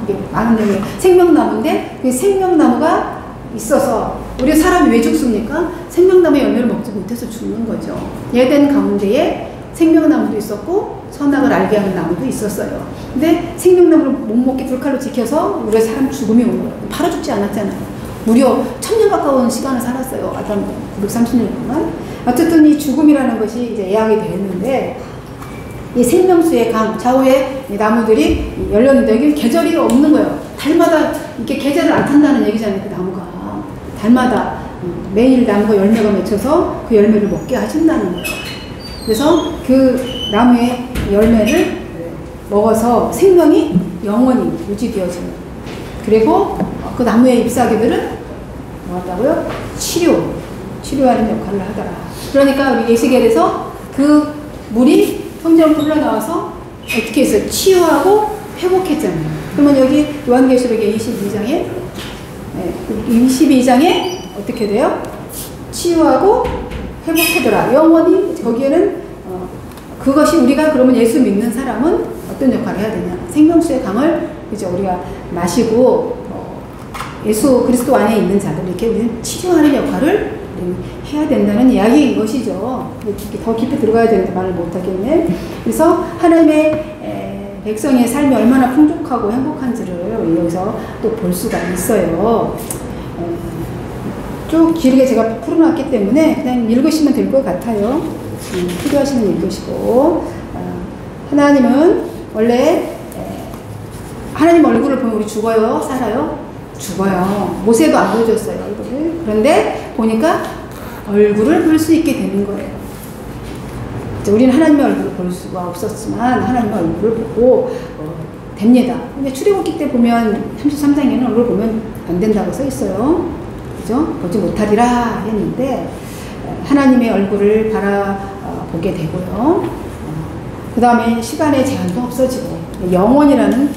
A: 이게 많은 내용이 생명나무인데 그 생명나무가 있어서 우리 사람이 왜 죽습니까? 생명나무의 열매를 먹지 못해서 죽는 거죠. 에덴 가운데에 생명나무도 있었고 선악을 알게 하는 나무도 있었어요. 근데 생명나무를 못 먹게 불칼로 지켜서 우리 사람 죽음이 온 거예요. 바로 죽지 않았잖아요. 무려 1000년 가까운 시간을 살았어요. 아담 930년 동안. 어쨌든 이 죽음이라는 것이 이제 예약이 되었는데 이 생명수의 강 좌우에 나무들이 열렸는데 여기 계절이 없는 거예요. 달마다 이렇게 계절을 안 탄다는 얘기잖아요. 그 나무가 달마다 매일 나무가 열매가 맺혀서 그 열매를 먹게 하신다는 거예요. 그래서 그 나무의 열매를 먹어서 생명이 영원히 유지되어지는. 그리고 그 나무의 잎사귀들은 뭐하다고요? 치료하는 역할을 하더라. 그러니까 우리 예시겔에서 그 물이 성전으로 흘러나와서 어떻게 했어요? 치유하고 회복했잖아요. 그러면 여기 요한계시록의 22장에 어떻게 돼요? 치유하고 회복하더라. 영원히 거기에는 그것이 우리가 그러면 예수 믿는 사람은 어떤 역할을 해야 되냐? 생명수의 강을 이제 우리가 마시고 예수 그리스도 안에 있는 자들 이렇게 우리는 치료하는 역할을 해야 된다는 이야기인 것이죠. 더 깊이 들어가야 되는데 말을 못하겠네. 그래서 하나님의 백성의 삶이 얼마나 풍족하고 행복한지를 여기서 또 볼 수가 있어요. 쭉 길게 제가 풀어놨기 때문에 그냥 읽으시면 될 것 같아요. 필요하시면 읽으시고. 하나님은 원래 하나님 얼굴을 보면 우리 죽어요? 살아요? 죽어요. 모세도 안 보여줬어요, 얼굴을. 그런데 보니까 얼굴을 볼 수 있게 되는 거예요. 이제 우리는 하나님의 얼굴을 볼 수가 없었지만 하나님의 얼굴을 보고 됩니다. 근데 출애굽기 때 보면 33장에는 얼굴을 보면 안 된다고 써 있어요. 그죠? 보지 못하리라 했는데 하나님의 얼굴을 바라보게 되고요. 그 다음에 시간의 제한도 없어지고 영원이라는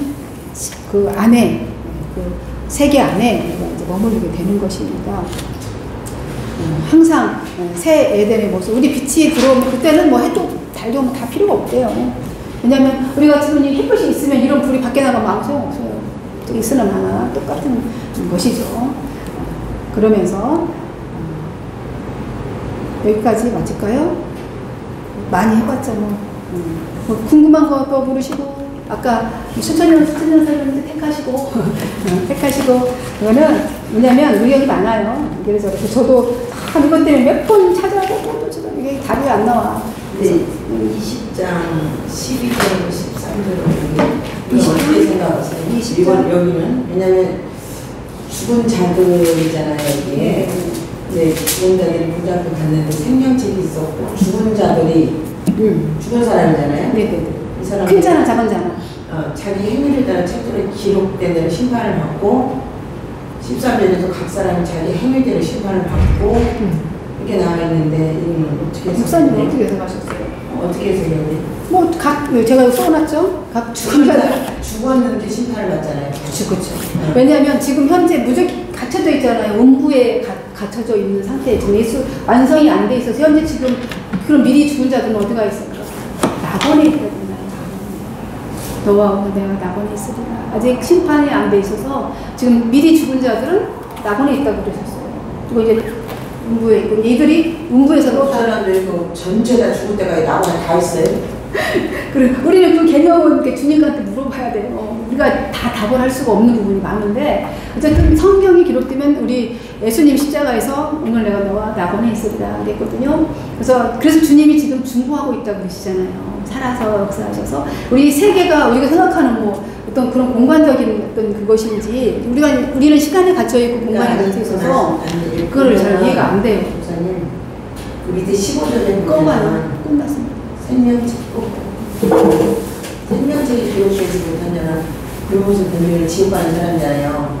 A: 그 안에 그 세계 안에 이제 머무르게 되는 것입니다. 항상 새 에덴의 모습. 우리 빛이 들어오면 그때는 뭐 해도 달도 뭐 다 필요가 없대요. 왜냐하면 우리 같은 분이 햇빛이 있으면 이런 불이 밖에 나가면 아무 소용 없어요. 있으나 마나 똑같은 것이죠. 그러면서 여기까지 마칠까요? 많이 해봤죠. 뭐 궁금한 거 또 물으시고 아까 수천년 살렸는데 택하시고 그거는 뭐냐면 의견이 많아요. 그래서 저도 이것 때문에 몇 번 찾아보고 또 이게 답이 안 나와.
B: 네, 20장 12절 13절 어떻게 생각하세요? 이건 여기는 왜냐면 죽은 자들이잖아요. 여기에 이제 죽은 자들이 문장도 갔는데 생명책이 있었고 죽은 자들이 죽은 사람이잖아요.
A: 네네네.
B: 이 사람
A: 큰 자나 작은 자나.
B: 자기 행위를 따라 책들에 기록된 대로 심판을 받고 13절에도 각 사람이 자기 행위대로 심판을 받고 이렇게 나와 있는데 이건 어떻게
A: 목사님
B: 해석해요?
A: 어떻게 해석하셨어요?
B: 어떻게 해석해야 돼?
A: 뭐 각 제가 써놨죠. 각 죽은 자들.
B: 죽었는데 심판을 받잖아요.
A: 그렇죠. 왜냐하면 지금 현재 무조건 갇혀져 있잖아요. 음부에 갇혀져 있는 상태에 지금 예수 완성이 안 돼 있어서 현재 지금 그럼 미리 죽은 자들은 어디가 있을까? 낙원에 있거든요. 너와 내가 낙원에 있으리라. 아직 심판이 안 돼 있어서 지금 미리 죽은 자들은 낙원에 있다고 그러셨어요. 그리고 이제 음부에 있고 이들이 음부에서도
B: 그 사람들이 그 전체 다 죽을 때까지 나오면 다 있어요.
A: 그래, 우리는 그 개념은 이렇게 주님한테 물어봐야 돼요. 우리가 다 답을 할 수가 없는 부분이 많은데, 어쨌든 성경이 기록되면 우리 예수님 십자가에서 오늘 내가 너와 낙원에 있으리라 그랬거든요. 그래서 주님이 지금 중보하고 있다고 그러시잖아요. 살아서 역사하셔서. 우리 세계가 우리가 생각하는 뭐 어떤 그런 공간적인 어떤 그것인지, 우리는 시간에 갇혀있고 공간에 갇혀있어서 그거를 잘 이해가 안 돼요.
B: 목사님, 그 밑에 15절에
A: 꺼봐요. 끝났습니다.
B: 생명책 생명책이 기록되지 못하면 그 모습 분명히 지옥 가는 사람이잖아요.